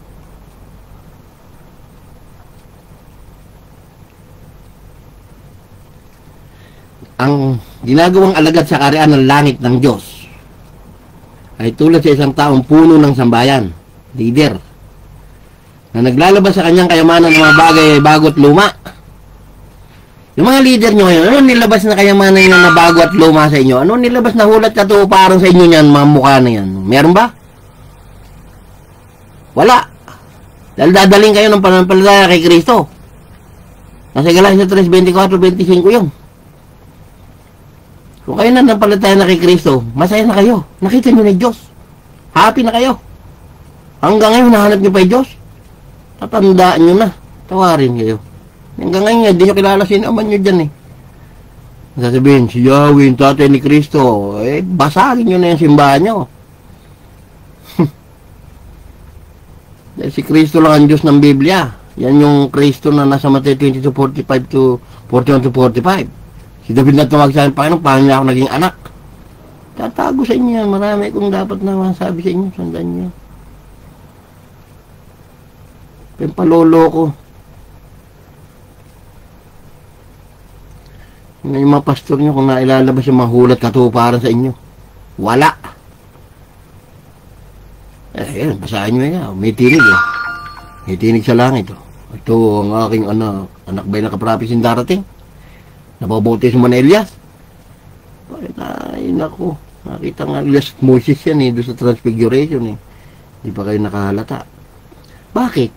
ang ginagawang alagad sa kaharian ng langit ng Diyos ay tulad sa isang taong puno ng sambayan, leader, na naglalabas sa kanyang kayamanan ng mga bagay ay bago at luma. Yung mga leader nyo ngayon, ano nilabas na kayamanan yun na bago at luma sa inyo? Ano nilabas na hulat katuparan sa inyo yan, mga mukha na yan? Meron ba? Wala. Dahil dadaling kayo ng pananampalataya kay Kristo. Nasa Galatia 3:24-25 yun. Kung kayo na nampalataya na kay Kristo, masaya na kayo. Nakita nyo na Diyos. Happy na kayo. Hanggang ngayon, nahanap nyo pa yung Diyos. Tatandaan nyo na. Tawarin kayo. Hanggang ngayon, hindi nyo kilala sinaman nyo dyan eh. Sasabihin, si Yahweh, tatay ni Kristo, eh, basagin nyo na yung simbahan nyo. Dahil si Kristo lang ang Diyos ng Biblia. Yan yung Kristo na nasa Mateo 22:41-45. Si David na tumawag sa akin, paano niya ako naging anak? Tatago sa inyo yan. Marami kong dapat na masabi sa inyo. Sandaan nyo. Pimpalolo ko. Yung mga pastor nyo, kung nailalabas yung mga hulat katuparan sa inyo. Wala. Yan, basahin nyo yan. May tinig eh. May tinig sa langit. Ito ang aking anak. Anak ba yung nakaprapis yung darating? Napabuti sa Elias. Ay, naku. Nakita nga Elias at Moses yan eh. Doon sa Transfiguration eh. Hindi pa kayo nakahalata. Bakit?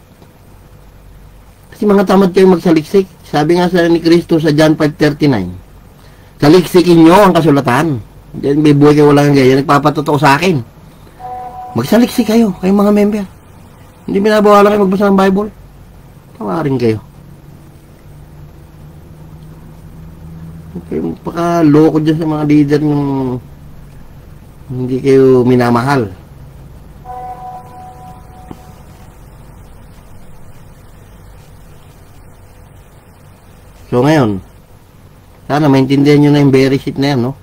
Kasi mga tamad kayong magsaliksik. Sabi nga sa ni Kristo sa John 5:39, saliksikin nyo ang kasulatan. Diyan may buhay kayo walang gaya. Nagpapatotoo sa akin. Magsaliksik kayo. Kayong mga member. Hindi binabawala kayo magbasa ng Bible. Tawarin kayo. Kayo pakaloko dyan sa mga leader ng hindi kayo minamahal. So ngayon, sana maintindihan nyo na yung very shit na yan, no?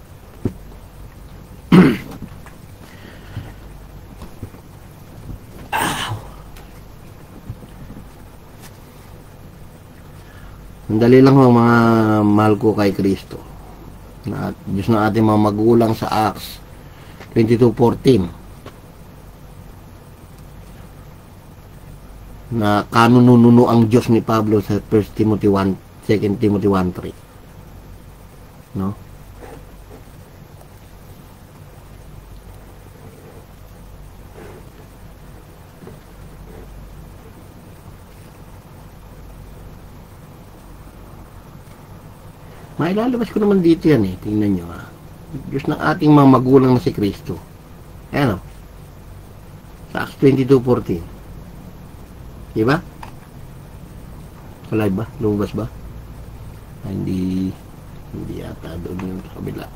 Sandali lang ho mga mahal ko kay Kristo. Na Diyos na ating mga magulang sa Acts 22:14. Na kanununo ang Diyos ni Pablo sa 1 Timothy 1, 2 Timothy 1:3. No? Mailalabas ko naman dito yan eh. Tingnan nyo ha. Diyos ng ating mga magulang na si Kristo. Ayan o. Sa Acts 22:14. Diba? Alive ba? Lumabas ba? Hindi yata doon yung sa kabila.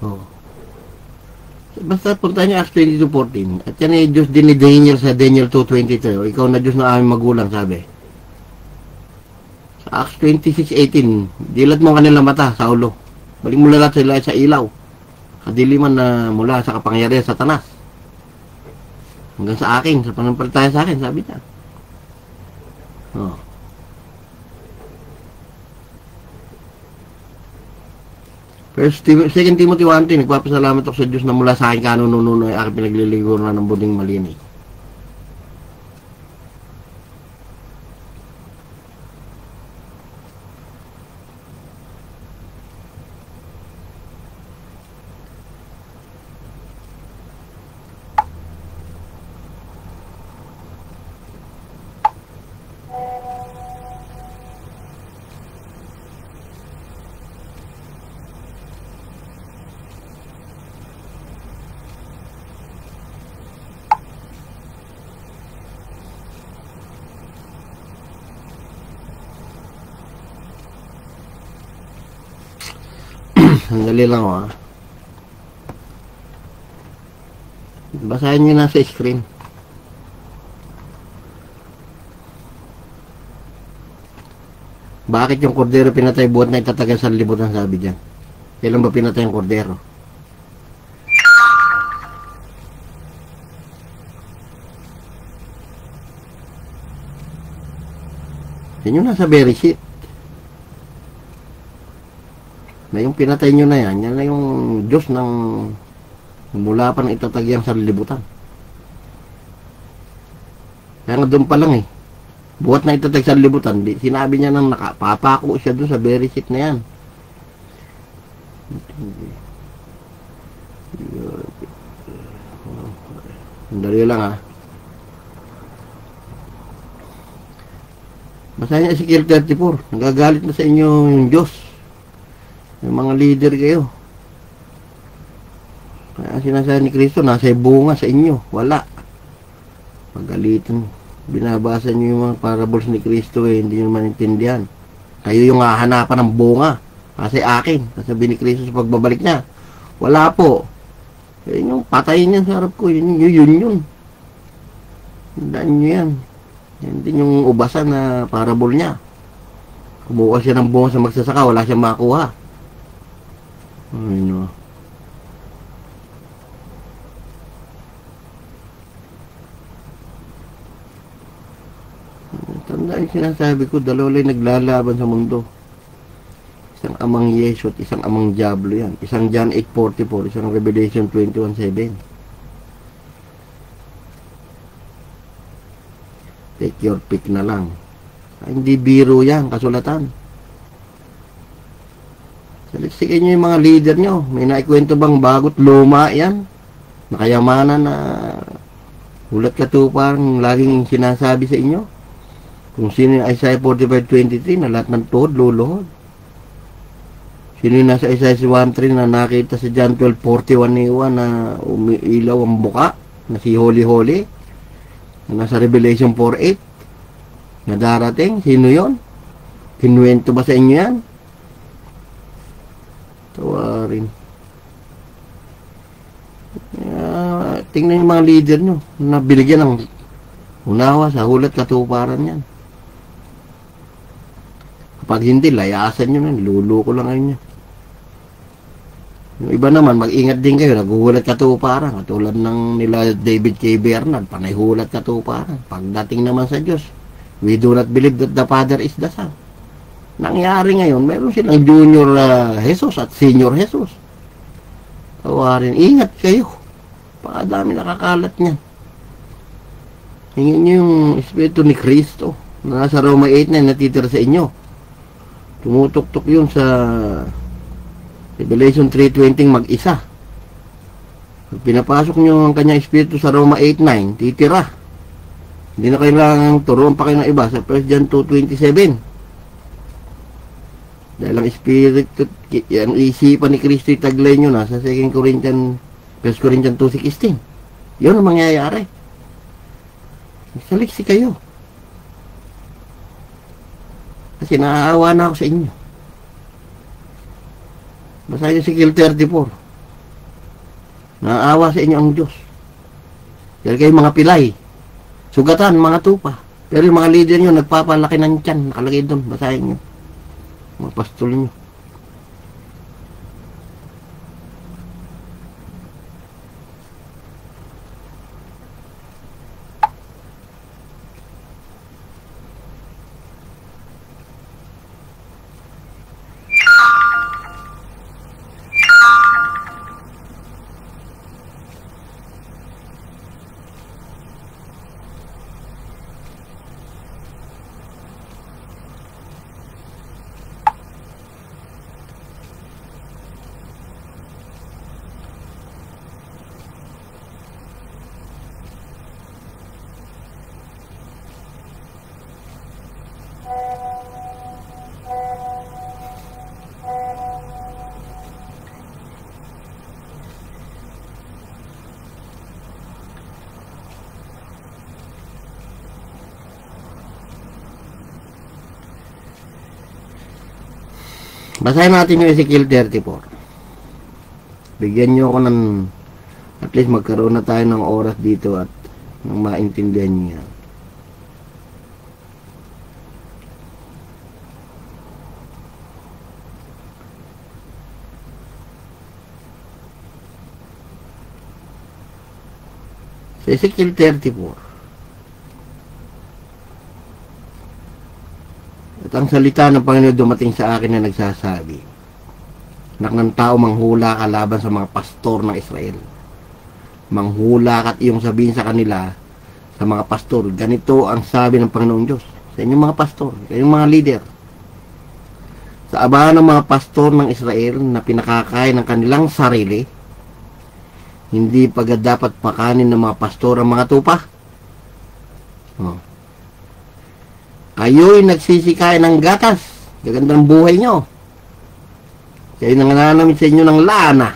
Oh. Basta punta niya Acts 22:14. At yan ay Diyos din ni Daniel sa Daniel 2:23. O, ikaw na Diyos ng aming magulang, sabi. Sa Acts 26:18, dilat mo kanilang mata, Saulo. Balik mo lahat sila sa ilaw. Kadiliman na mula sa kapangyarihan sa Satanas. Hanggang sa akin, sa panampalataya sa akin, sabi niya. Oh. First, 2 Timothy 1:10, nagpapasalamat ako sa Diyos na mula sa akin kanununo ay aking pinagliligo na ng buding malinis. Sandali lang ha. Basahin nyo na sa screen. Bakit yung kordero pinatay buhat na itatagal sa libutan, sabi dyan? Kailan ba pinatay yung kordero? Yan yung nasa Bereshit. Na yung pinatay nyo na yan, yan na yung Diyos ng mula pa ng itatagyang sa libutan. Kaya nga doon pa lang eh. Buhat na itatag sa libutan, sinabi niya nang nakapapako siya doon sa Bereshit na yan. Sandali lang ha. Basahin niya Ezekiel 34. Nagagalit na sa inyo yung Diyos. Yung mga leader kayo. Kaya sinasabi ni Kristo, nasa bunga sa inyo. Wala. Pagalitan. Binabasa nyo yung mga parables ni Kristo eh, hindi nyo maintindihan. Kayo yung hahanapan ng bunga. Kasi akin. Sabi ni Kristo sa pagbabalik niya. Wala po. Eh, yung patayin yan sa harap ko. Yun. Tandaan nyo yan. Yan din yung ubasan na parable niya. Kumuha siya ng bunga sa magsasaka, wala siyang makuha. Ayun o. Tandaan yung sinasabi ko, dalawa lang naglalaban sa mundo. Isang amang Yesu at isang amang Diablo yan. Isang John 8:44, isang Revelation 21:7. Take your pick na lang. Hindi biro yan, kasulatan. Saliksikin nyo yung mga leader nyo. May naikwento bang bagot luma yan? Nakayamanan na hulat katupang laging sinasabi sa inyo? Kung sino yung Isaiah 45:23 na lahat ng tuhod luluhod. Sino yung nasa Isaiah 1:3 na nakita sa John 12:41 ni Juan na umiilaw ang buka na si Holy Holy na nasa Revelation 4:8 na darating? Sino yon? Kinuwento ba sa inyo yan? Tawarin. Tingnan yung mga leader nyo na binigyan ng unawa sa hulat katuparan yan. Kapag hindi, layasan nyo na, luluko lang kayo nyo. Yung iba naman, mag-ingat din kayo, naghuhulat katuparan. Katulad ng nila David K. Bernard, panay hulat katuparan. Pagdating naman sa Diyos, we do not believe that the Father is the Son. Nangyari ngayon, meron silang junior Jesus at senior Jesus. Tawarin, ingat kayo. Pakadami nakakalat niyan. Hingin niyo yung Espiritu ni Kristo na nasa Roma 8:9 natitira sa inyo. Tumutok-tok yun sa Revelation 3:20 mag-isa. Pag pinapasok niyo ang kanyang Espiritu sa Roma 8:9, titira. Hindi na kailangang turuan pa kayo ng iba sa 1 John 2:27. Dahil ang Espiritu, ang isipan ni Kristo itaglay nyo na sa 1 Corinthians 2:16. Yun ang mangyayari. Saliksi kayo. Kasi naaawa na ako sa inyo. Basahin si Ezekiel 34. Naaawa sa inyo ang Diyos. Dahil kayo mga pilay, sugatan, mga tupa. Pero yung mga leader nyo, nagpapalaki ng tiyan. Nakalagay doon, basahin nyo. Mga pastol nyo. Basahin natin yung Ezekiel 34. Bigyan nyo ako ng, at least magkaroon na tayo ng oras dito at nang maintindihan nyo yan. Sa Ezekiel 34. At ang salita ng Panginoon dumating sa akin na nagsasabi, anak ng tao, manghula ka laban sa mga pastor ng Israel. Manghula ka at iyong sabihin sa kanila, sa mga pastor, ganito ang sabi ng Panginoong Diyos sa inyong mga pastor, kayong mga leader. Sa abangan ng mga pastor ng Israel na pinakakain ng kanilang sarili, hindi pagad dapat pakanin ng mga pastor ang mga tupa. Kayo'y nagsisikain ng gatas. Gaganda ng buhay nyo. Kayo'y nanganamit sa inyo ng lana.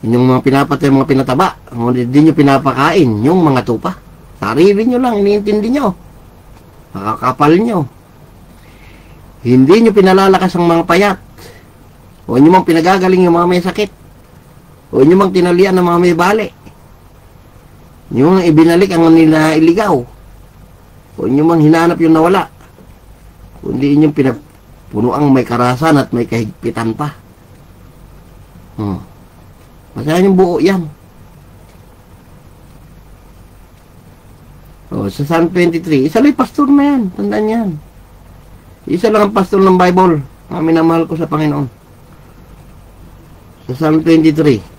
Inyong mga pinapatay, mga pinataba. Hindi nyo pinapakain yung mga tupa. Sarili nyo lang, iniintindi nyo. Makakapal nyo. Hindi nyo pinalalakas ang mga payat. Huwag nyo mang pinagagaling yung mga may sakit. Huwag nyo mang tinalian ng mga may bali. Yung ibinalik ang nila iligaw. Kung inyo mang hinanap yung nawala, kundi inyong pinapunuang may karasan at may kahigpitan pa. Basahin yung buo yan. Sa Psalm 23, isa lang pastor na yan. Tandaan yan. Isa lang ang pastor ng Bible. Ang minamahal ko sa Panginoon. Sa Psalm 23,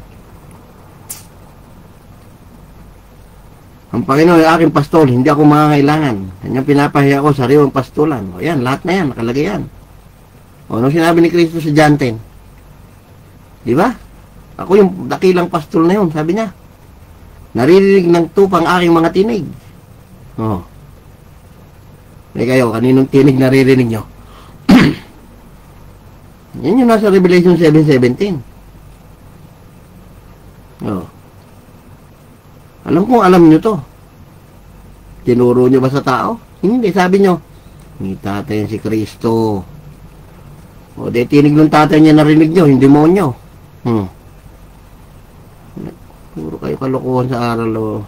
ang Panginoon ay aking pastol, hindi ako makakailangan. Kanyang pinapahiya ko, sariwang pastulan. O yan, lahat na yan, nakalagay yan. O, anong sinabi ni Kristo sa John 10? Di ba? Ako yung dakilang pastol na yun, sabi niya. Naririnig ng tupang aking mga tinig. O. Eh kayo, kaninong tinig naririnig nyo? Yan yung nasa Revelation 7:17. O. Alam kong alam nyo to. Tinuro nyo ba sa tao? Hindi, sabi nyo, may tatay si Kristo. O, de tinig ng tatay niya narinig nyo, hindi mo nyo. Puro kayo kalokohan sa aral, o.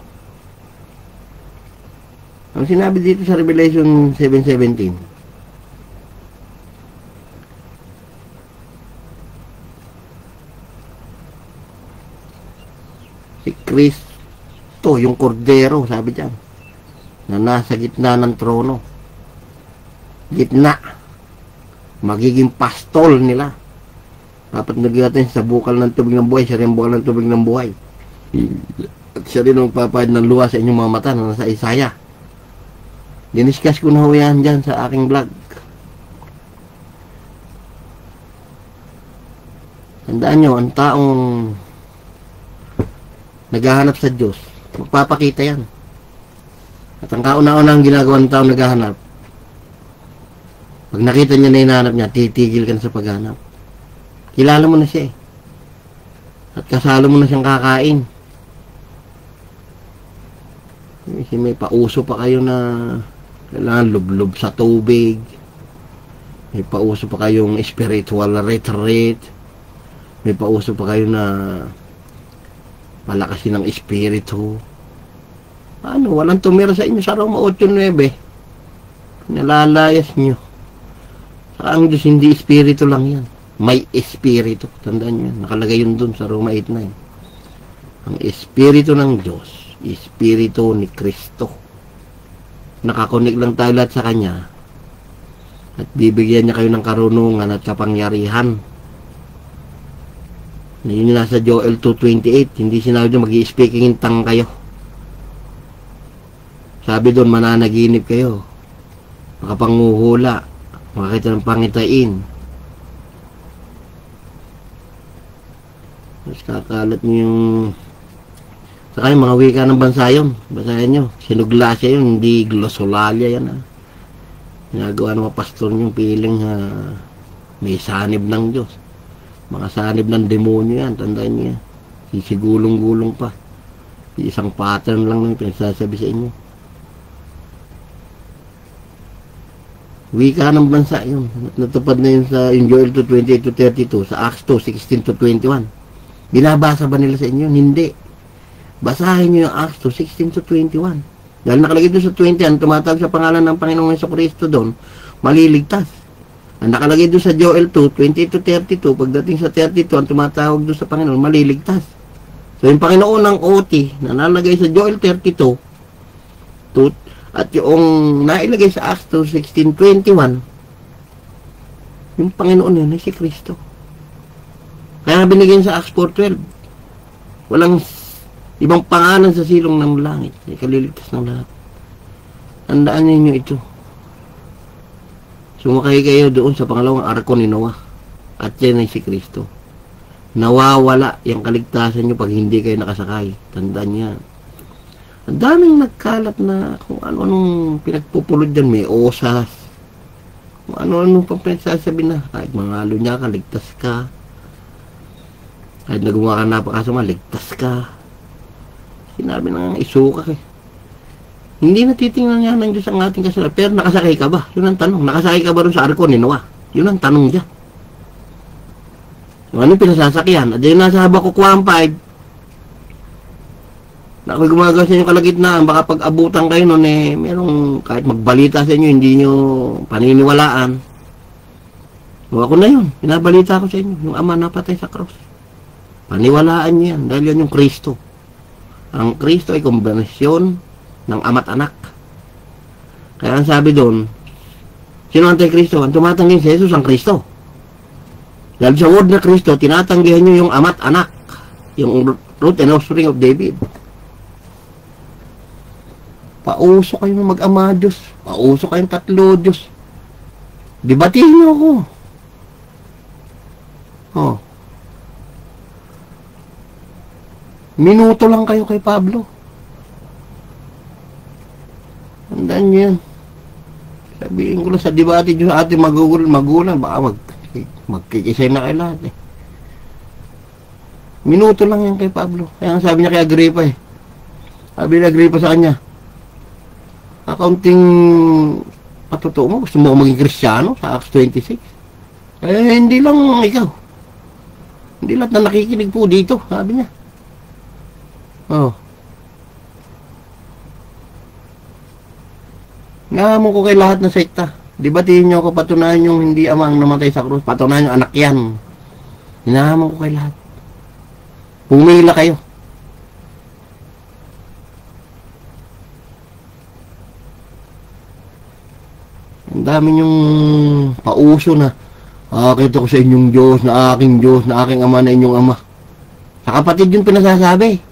Ang sinabi dito sa Revelation 7:17, si Kristo, yung kordero, sabi dyan, na nasa gitna ng trono. Gitna. Magiging pastol nila. Dapat nagigatan sa bukal ng tubig ng buhay. Siya rin ang bukal ng tubig ng buhay. At siya rin ang papahid ng luha sa inyong mga mata na nasa Isaiah. Diniscuss ko na ho yan dyan sa aking vlog. Tandaan nyo, ang taong naghahanap sa Diyos, magpapakita yan. At ang kauna-una ang ginagawa ng taong naghahanap, pag nakita niya na hinahanap niya, titigil ka na sa paghanap. Kilala mo na siya eh. At kasalo mo na siyang kakain. Kasi may pauso pa kayo na kailangan lublob sa tubig. May pauso pa kayong spiritual retreat. May pauso pa kayo na palakasin ng espiritu. Ano, walang tumira sa inyo sa Roma 8:9. Nalalayas nyo. Saka ang Diyos hindi espiritu lang yan. May espiritu. Tandaan nyo yan. Nakalagay yun dun sa Roma 8:9. Ang espiritu ng Diyos, espiritu ni Kristo. Nakakonik lang tayo lahat sa Kanya. At bibigyan niya kayo ng karunungan at kapangyarihan. Yun nasa Joel 2:28. Hindi sinabi doon mag-i-speaking in tongue kayo. Sabi doon mananaginip kayo. Makapanguhula. Makakita ng pangitain. Mas kakalat niyo yung saka yung mga wika ng bansa yun. Basahin nyo. Sinuglasya yun. Hindi glosolalia yan. Ginagawa ng mga pastor yung piling may sanib ng Diyos. Mga sanib ng demonyo yan. Tandaan nyo yan. Sisigulong-gulong pa. Isang pattern lang ng pinagsasabi sa inyo. Wika ng bansa yun. Natupad na yun sa Joel 2:28-32, sa Acts 2:16-21. Binabasa ba nila sa inyo? Hindi. Basahin nyo yung Acts 2:16-21. Dahil nakalagay doon sa 20, tumatawag sa pangalan ng Panginoong Jesucristo doon, maliligtas. Ang nakalagay doon sa Joel 2:20-32, pagdating sa 32, ang tumatawag doon sa Panginoon, maliligtas. So yung Panginoon ng OT, na nalagay sa Joel 32, at yung nailagay sa Acts 2:16-21, yung Panginoon yun ay si Kristo. Kaya binigyan sa Acts 4:12, walang ibang pangalan sa silong ng langit, ay kaliligtas ng lahat. Tandaan ninyo ito. Sumakay kayo doon sa pangalawang arko ni Noah, at yan ay si Kristo. Nawawala yung kaligtasan nyo pag hindi kayo nakasakay. Tandaan niya. Ang daming nagkalat na kung ano-anong pinagpupulod dyan. May osas. Kung ano-anong pang pinagsasabi na. Kahit mangalo niya ka, ligtas ka. Kahit nagawa ka napakasama, ligtas ka. Sinabi na nga, isuka ka. Hindi natitingnan niya ng Diyos ang ating kasalanan. Pero nakasakay ka ba? Yun ang tanong. Nakasakay ka ba rin sa arko ni Noah? Yun ang tanong dyan. So, anong pinasasakyan? At yun nasa Habakuk 1:5, na ako'y gumagawa sa inyong kalagitnaan, baka pag abutan kayo nun merong kahit magbalita sa inyo, hindi nyo paniniwalaan. So, ako na yun, pinabalita ko sa inyo, yung ama napatay sa cross. Paniwalaan nyo yan, dahil yan yung Kristo. Ang Kristo ay kombinasyon ng ama't anak. Kaya ang sabi doon, sino ang Kristo? Ang tumatanggi si Jesus ang Kristo. Dahil sa word na Kristo, tinatanggihan nyo yung ama't anak, yung root and offspring of David. Pauso kayo ng mag-ama Diyos. Pauso kayong tatlo Diyos. Dibatiin niyo ako. Oh. Minuto lang kayo kay Pablo. Tandaan niyo yan. Sabihin ko lang sa debate Diyos sa ating magulang. Baka magkikisay na kayo lahat Minuto lang yan kay Pablo. Kaya sabi niya kay Agripa Sabi ni Agripa sa kanya, akaunting patotoo mo, gusto mo maging Kristiyano sa Acts 26? Hindi lang ikaw. Hindi lahat na nakikinig po dito, sabi niya. Oh. Ngahamon ko kay lahat na sekta. Dibatiin niyo ako, patunayan yung hindi ama ang namatay sa krus. Patunayan yung anak yan. Hinahamon ko kay lahat. Pumila kayo. Ang dami yung pauso na kita ko sa inyong Diyos, na aking ama, na inyong ama. Sa kapatid yung pinasasabi.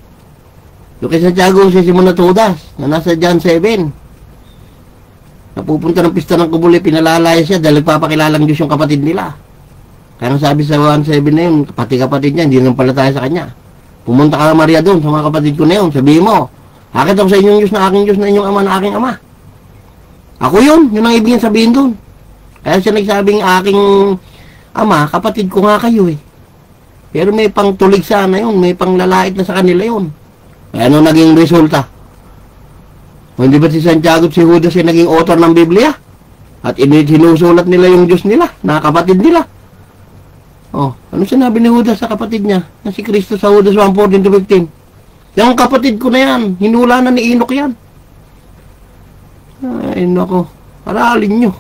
Yung kay Santiago si Simon Todas, na nasa John 7. Napupunta ng pista ng kubuli, pinalalaya siya dahil nagpapakilalang Diyos yung kapatid nila. Kaya sabi sa 1:7 na yun, kapatid niya, hindi naman pala tayo sa kanya. Pumunta ka na Maria doon, sa mga kapatid ko na yun, sabihin mo, akit ako sa inyong Diyos, na aking Diyos, na inyong ama, na aking ama. Ako yun ang ibig niya sabihin doon. Kaya siya nagsabing aking ama, kapatid ko nga kayo Pero may pang tulig sana yun, may pang lalait na sa kanila yun. Eh, ano naging resulta? Hindi ba si Santiago at si Judas ay naging author ng Biblia? At sinusulat nila yung Diyos nila, na kapatid nila. Oh, ano sinabi ni Judas sa kapatid niya? Na si Kristo sa Judas 1:14-15. Yung kapatid ko na yan, hinula na ni Enoch yan. Ay, nako. Aralin nyo.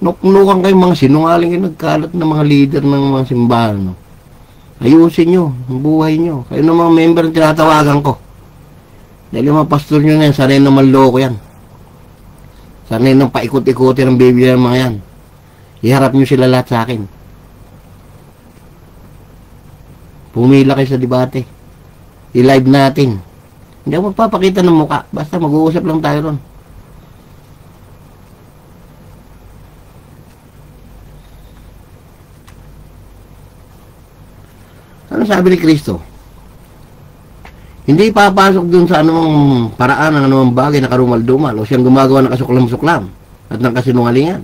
Nuknukan kayo mga sinungaling kayo, nagkalat ng mga leader ng mga simbahan. No? Ayusin nyo, ang buhay nyo. Kayo ng mga member na tinatawagan ko. Dahil yung mga pastor nyo na yan, sanay na manloko yan. Sanay nang paikot-ikotin ng Biblia ng mga yan. Iharap nyo sila lahat sa akin. Pumila kayo sa debate. I-live natin. Hindi ako magpapakita ng muka. Basta mag-uusap lang tayo ron. Ano sabi ni Kristo? Hindi papasok dun sa anumang paraan, ng anumang bagay na karumal-dumal o siyang gumagawa ng kasuklam-suklam at ng kasinungalingan.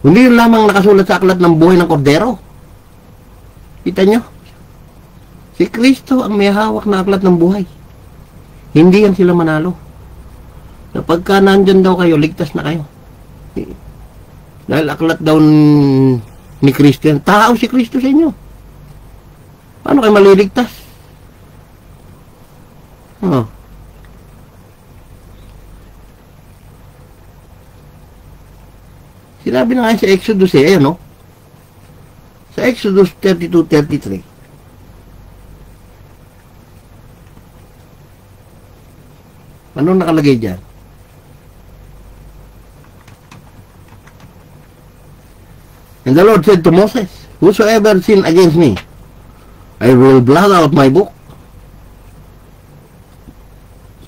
Hindi yun lamang nakasulat sa aklat ng buhay ng kordero. Kita nyo? Si Kristo ang may hawak na aklat ng buhay. Hindi yan sila manalo. Na pagka nandyan daw kayo, ligtas na kayo. Dahil aklat daw ni Kristo yan. Tao si Kristo sa inyo. Paano kayo maliligtas? Oh. Sinabi na nga sa Exodus ayan, no? Sa Exodus 32:33. Ano nakalagay dyan? And the Lord said to Moses, whosoever sin against me, I will blot out my book.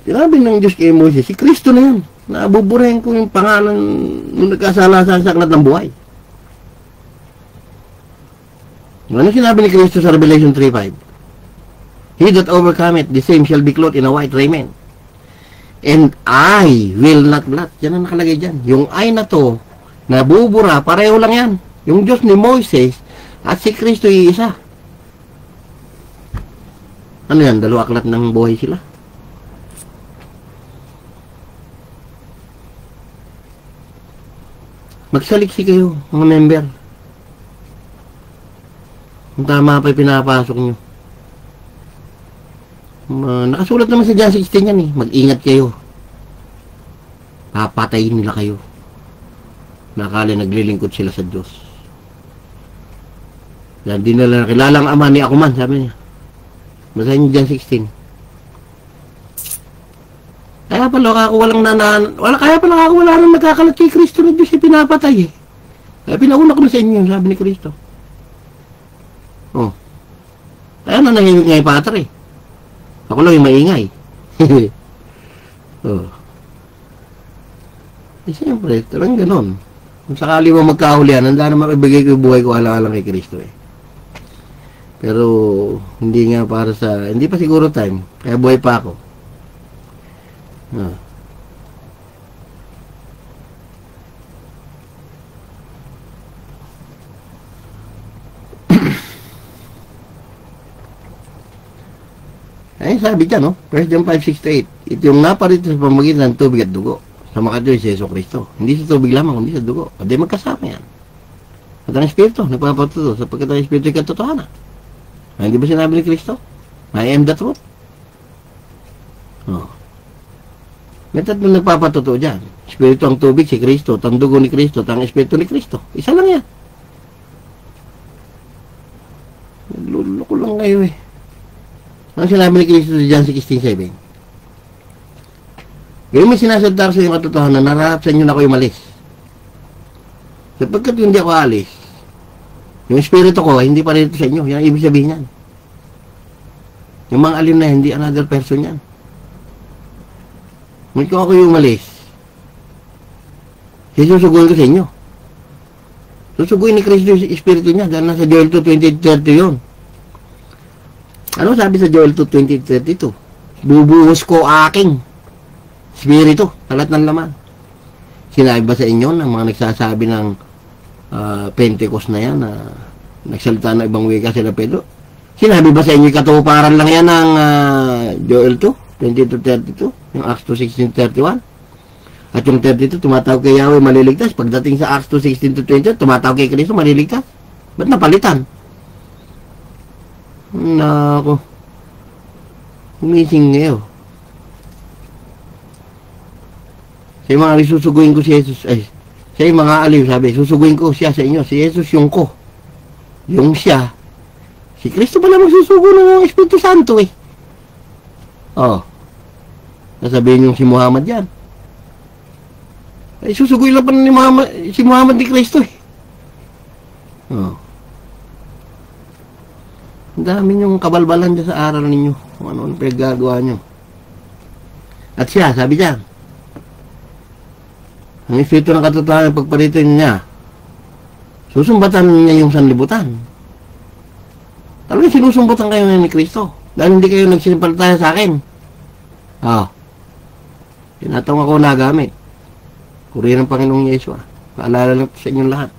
Sinabi ng Diyos kay Moses, si Kristo na yan. Nabuburahin ko yung pangalan nung nagkasala sa aklat ng buhay. Ano sinabi ni Kristo sa Revelation 3:5? He that overcometh, the same shall be clothed in a white raiment. And I will not blot. Yan ang nakalagay dyan. Yung I na to, nabubura, pareho lang yan. Yung Diyos ni Moises at si Kristo iisa. Ano yan? Dalawa aklat ng buhay sila. Magsaliksi kayo, mga member. Kung tama pa yung pinapasok nyo. Nakasulat naman sa John 16 yan eh. Mag-ingat kayo. Papatayin nila kayo. Nakala naglilingkod sila sa Diyos. Yan, di nila nakilala ang ama ni Akuman, sabi niya. Basahin niyo John 16. Kaya pala ako wala nang nagkakalat kay Kristo na Diyos ay pinapatay eh. Kaya pinauna ko na sa inyo, sabi ni Kristo. Oh. Kaya na nangingit nga yung pater eh. Ako lang yung maingay. Oh. Eh siyempre, talagang ganon. Kung sakali mo magkahulihan, handa na makibigay ko yung buhay ko alang-alang kay Kristo eh. Pero, hindi nga para sa, hindi pa siguro time. Kaya buhay pa ako. Ah. Ay, sabi dyan, no? 1 John 5:6-8. Ito yung naparito sa pamagitan ng tubig at dugo. Sa makatuloy si Yeso Kristo. Hindi sa tubig lamang, kundi sa dugo. At di magkasama yan. At ang Espiritu, nagpapatuto sapagkat ang Espiritu ay katotohanan. Ay, hindi ba sinabi ni Kristo? I am the truth. Oh. May tatlong nagpapatuto dyan. Espiritu ang tubig, si Kristo. Ang dugo ni Kristo, ang Espiritu ni Kristo. Isa lang yan. Nagluloko lang kayo eh. Ang sinabi ni Kristo sa John 16:7. Ngayon may sinasadar sa inyong katotohanan, nararap sa inyo na ako'y umalis. Sapagkat hindi ako alis, yung espiritu ko, hindi pa rin ito sa inyo. Yan ang ibig sabihin yan. Yung mga alim na hindi another person yan. Ngunit kung ako yung umalis, susuguin ko sa inyo. Susuguin ni Kristo yung espiritu niya dahil nasa Joel 2:20-30 yun. Ano sabi sa Joel 2:20-32? Bubuhos ko aking espiritu, talat ng laman. Sinabi ba sa inyo ng mga nagsasabi ng Pentecost na yan na nagsalita ng ibang wika sila Pedro. Sinabi ba sa inyo katuparan lang yan ng Joel 2, 22-32, yung Acts 2:16-31? At yung 32, tumatawag kay Yahweh, maliligtas. Pagdating sa Acts 2:16-20, tumatawag kay Kristo, maliligtas. Ba't napalitan? Nako. Humising ngayon. Sa mga susuguin ko si Jesus, sa mga aliw, sabi, susuguin ko siya sa inyo. Si Jesus yung ko. Yung siya. Si Kristo pala magsusugo ng Espiritu Santo Sasabihin yung si Muhammad yan. Susuguin lang pa si Muhammad ni Kristo Ang dami yung kabalbalan dyan sa aral ninyo. Kung ano pinagagawa nyo. At siya, sabi dyan, ang Espiritu ng katotohanan ng pagpalitin niya, susumbatan niya yung sanlibutan. Talagang sinusumbutan kayo ni Kristo. Dahil hindi kayo nagsisimpalitaya sa akin. Tinatawag ako nagamit. Kurir ng Panginoong Yesu. Paalala lang sa inyong lahat.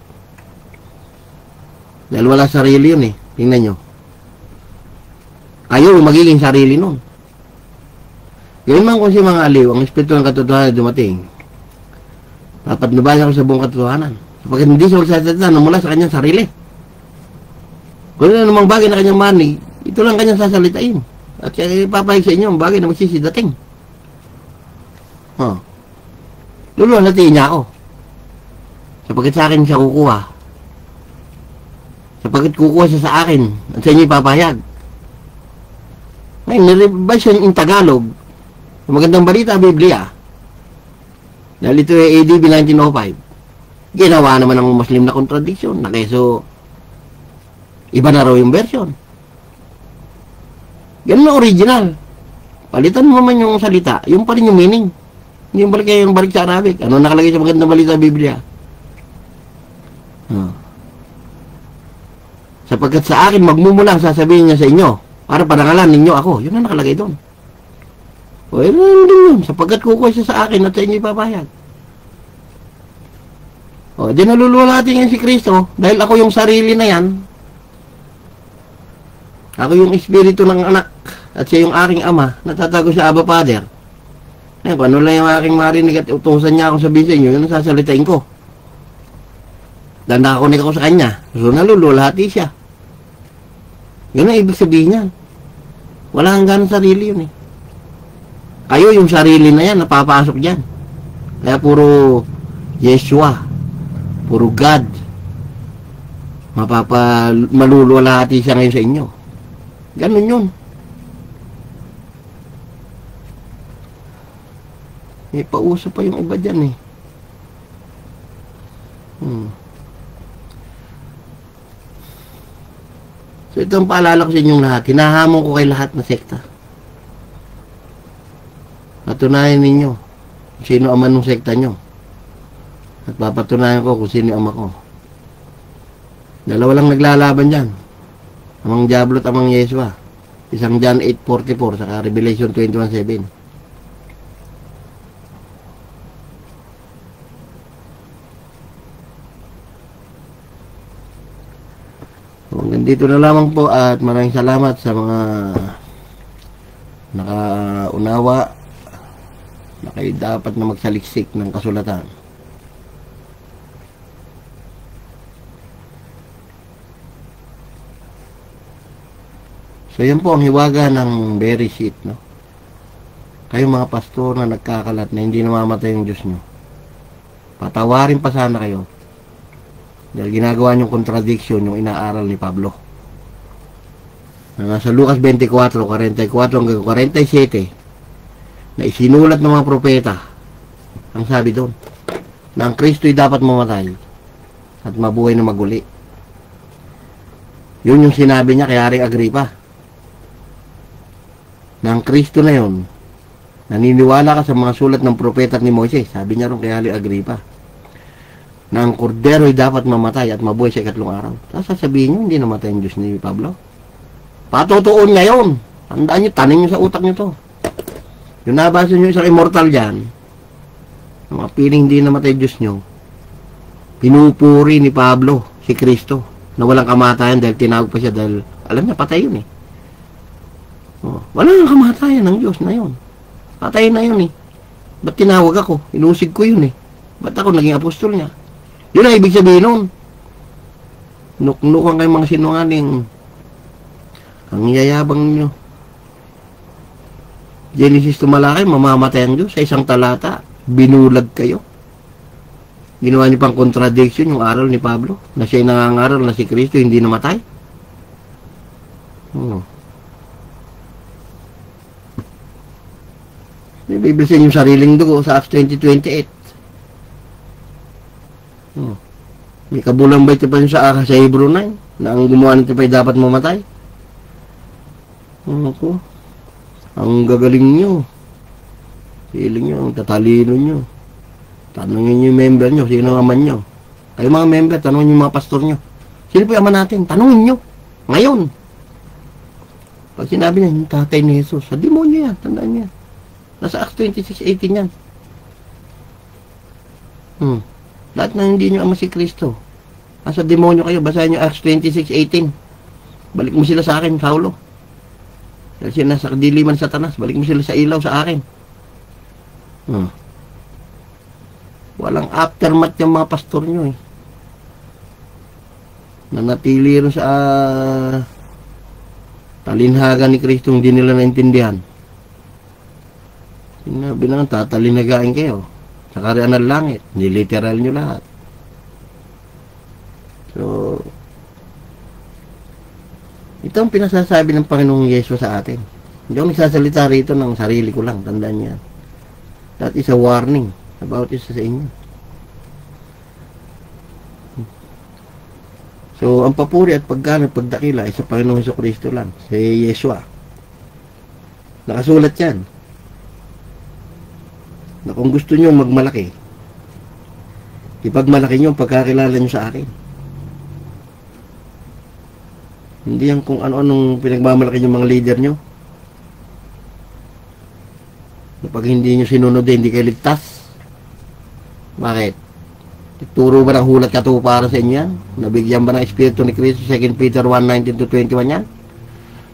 Dahil wala sarili yun Tingnan nyo. Kayo magiging sarili nun. Gawin man kung si mga aliw, ang Espiritu ng katotohanan dumating. Papatnubayan ako sa buong katotohanan. Sapagkat hindi siya magsasalita na mula sa kanyang sarili. Kung ano namang bagay na kanyang manig, ito lang kanyang sasalitain. At siya ipapahig sa inyo ang bagay na magsisidating. Luluhalatiin niya ako. Sapagkat sa akin siya kukuha. Sapagkat kukuha siya sa akin at sa inyo ipapahayag. Ngayon, nirevise yun in Tagalog. Magandang balita, Biblia. Dahil ito ay AD 1905. Ginawa naman ng Muslim na contradiction. Nakeso, iba na raw yung version. Ganun na original. Palitan mo man yung salita, yung pa rin yung meaning. Hindi yung balik sa Arabic. Ano nakalagay sa magandang balita Biblia? Sapagkat sa akin magmumulang sasabihin niya sa inyo, para parangalan ninyo ako. Yun ang nakalagay doon. Hindi yun. Sapagkat kukuha siya sa akin at sa inyo ipapahayag. Di naluluwalhati yan si Kristo dahil ako yung sarili na yan. Ako yung espiritu ng anak at siya yung aking ama, natatago sa Abba Father. Kung ano lang yung aking marinig at utusan niya akong sabihin sa inyo, yun ang sasalitain ko. Dahil nakakunik ako sa kanya, so naluluwalhati siya. Yun ang ibig sabihin niyan. Wala hang ganang sarili yun Kayo yung sarili na yan, napapasok dyan. Kaya puro Yeshua, puro God. Maluluwalhati siya ngayon sa inyo. Ganun yun. Pauso pa yung iba dyan So ito ang paalala ko sa inyong lahat. Hinahamon ko kay lahat na sekta. Patunayan ninyo kung sino ama ng sekta nyo. At papatunayan ko kung sino ama ko. Dalawa lang naglalaban dyan. Amang Diablo at amang Yeshua. Isang John 8:44 saka Revelation 21:7. Nandito na lamang po at maraming salamat sa mga nakaunawa na kayo dapat na magsaliksik ng kasulatan. So yan po ang hiwaga ng Bereshit, no? Kayo mga pastor na nagkakalat na hindi namamatay yung Diyos nyo, patawarin pa sana kayo. Dahil ginagawa niyong contradiction yung inaaral ni Pablo. Na sa Lucas 24:44 hanggang 47 na isinulat ng mga propeta, ang sabi doon, na ang Kristo'y dapat mamatay at mabuhay na maguli. Yun yung sinabi niya kay Haring Agripa. Na ang Kristo na yun, naniniwala ka sa mga sulat ng propeta ni Moises, sabi niya rin kay Haring Agripa, na ang kordero'y dapat mamatay at mabuhay sa ikatlong araw. Sasabihin nyo, hindi namatay ang Diyos ni Pablo. Patutuon niya yun. Tandaan nyo, tanin nyo sa utak nyo to. Yung nabasa nyo isang immortal dyan, ang mga piling hindi namatay Diyos nyo, pinupuri ni Pablo, si Kristo. na walang kamatayan dahil tinawag pa siya dahil alam niya patay yun eh. Oh, wala nang kamatayan ng Diyos na yun. Patay na yun eh. Ba't tinawag ako? Inusig ko yun eh. Ba't ako naging apostol niya? Yun ang ibig sabihin nun. Nuknukan kayo mga sinungaling. Ang yayabang nyo. Genesis to Malaki, mamamatay ang Diyos sa isang talata. Binulag kayo. Ginawa niyo pang contradiction yung aral ni Pablo na siya'y nangangaral na si Kristo hindi namatay. Bibilisin yung sariling dugo sa Acts 20:28. May kabulang ba ito pa sa Hebrew 9 na ang gumawa nito pa dapat mamatay? Ang gagaling nyo. Feeling nyo, ang tatalino nyo. Tanungin nyo yung member nyo, sino ang ama nyo. Kayo mga member, tanungin nyo yung mga pastor nyo. Sino po yung ama natin? Tanungin nyo. Ngayon. Pag sinabi niya, yung tatay ni Jesus, sa demonyo yan, tandaan niya. Nasa Acts 26:18 yan. Lahat na hindi nyo ama si Kristo. Nasa demonyo kayo, basahin nyo Acts 26:18. Balik mo sila sa akin, Saulo. Dahil sila nasa kadiliman Satanas, balik mo sila sa ilaw sa akin. Walang aftermath yung mga pastor nyo eh. Nanatili rin sa talinhaga ni Kristo, hindi nila naintindihan. Sinabi na nga, tatalinagain kayo sa kaharian ng langit. Niliteral nyo lahat. So, ito ang pinasasabi ng Panginoong Yesu sa atin. Hindi ako nagsasalita rito ng sarili ko lang. Tandaan niya. That is a warning about this sa inyo. So, ang papuri at pagganat, pagdakila ay sa Panginoong Jesucristo lang. Si Yeshua. Nakasulat yan. Na kung gusto nyo magmalaki, ipagmalaki nyo ang pagkakilala nyo sa akin. Hindi yan kung ano-anong pinagmamalaki nyo mga leader nyo. Na pag hindi nyo sinunod, hindi kayo ligtas. Bakit? Turo ba ng hulat katuparan sa inyo yan? Nabigyan ba ng Espiritu ni Cristo? 2 Peter 1:19-21 yan?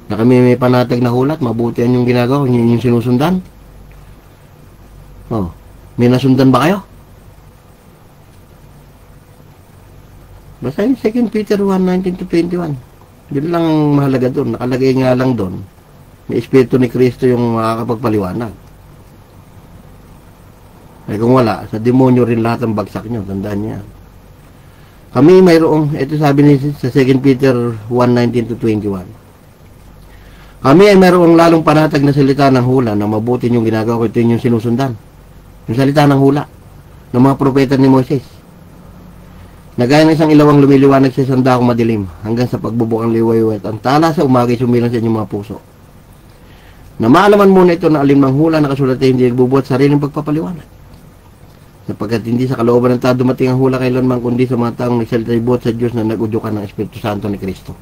Na kami may panatag na hulat, mabuti yan yung ginagawa, yung sinusundan. May nasundan ba kayo? Basta yung 2 Peter 1:19-21. Yun lang mahalaga doon. Nakalagay nga lang doon. May Espiritu ni Cristo yung makakapagpaliwanag. Eh kung wala, sa demonyo rin lahat ang bagsak nyo. Tandaan niya. Kami mayroong, ito sabi ni sa 2 Peter 1:19-21. Kami ay mayroong lalong panatag na salita ng hula na mabuti yung ginagawa ko. Ito yung sinusundan. Yung salita ng hula ng mga propeta ni Moises. Nagaya ng isang ilawang lumiliwanag sa isang dakong madilim hanggang sa pagbubukang liwaywet. Ang tala sa umaga sumilang sa inyong mga puso. Na maalaman muna ito na alinmang hula na kasulat ay hindi nagbubuhat sariling pagpapaliwanag. Sapagkat hindi sa kalooban ng tao dumating ang hula kailanman kundi sa mga taong nagsalita buhat sa Diyos na nagudyukan ng Espiritu Santo ni Kristo.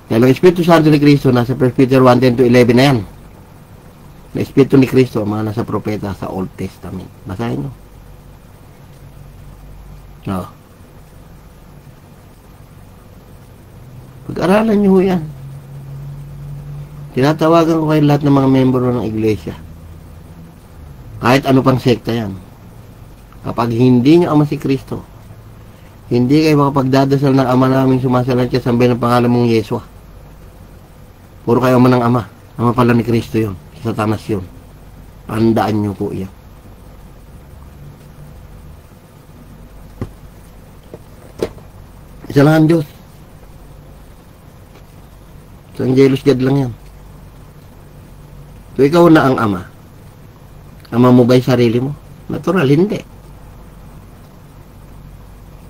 Kaya ang Espiritu Santo ni Kristo nasa 1 Peter 1:10-11 na yan. Na Espiritu ni Kristo ang mga nasa propeta sa Old Testament. Basahin nyo. Pag-aralan nyo yan. Tinatawagan ko kayo lahat ng mga membro ng iglesia. Kahit ano pang sekta yan. Kapag hindi nyo ama si Kristo, hindi kayo makapagdadasal ng ama namin sumasalant sa sambayan ng pangalan mong Yeshua. Puro kayo ama ng ama. Ama pala ni Kristo yun. Satanas yun. Tandaan nyo po yan. Isa lang ang Diyos. Isang jealous God lang yan. So ikaw na ang ama. Ama mo ba yung sarili mo? Natural, hindi.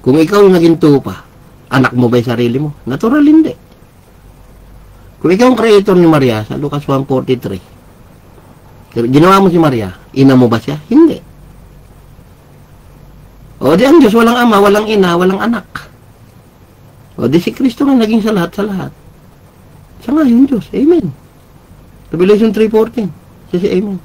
Kung ikaw yung naging tupa, anak mo ba yung sarili mo? Natural, hindi. Kung ikaw ang creator ni Maria, sa Lucas 1:43, ginawa mo si Maria, ina mo ba siya? Hindi. O di ang Diyos, walang ama, walang ina, walang anak. O di si Kristo nga naging sa lahat, sa lahat. Siya nga yung Diyos. Amen. Revelation 3:14. Siya si Amen.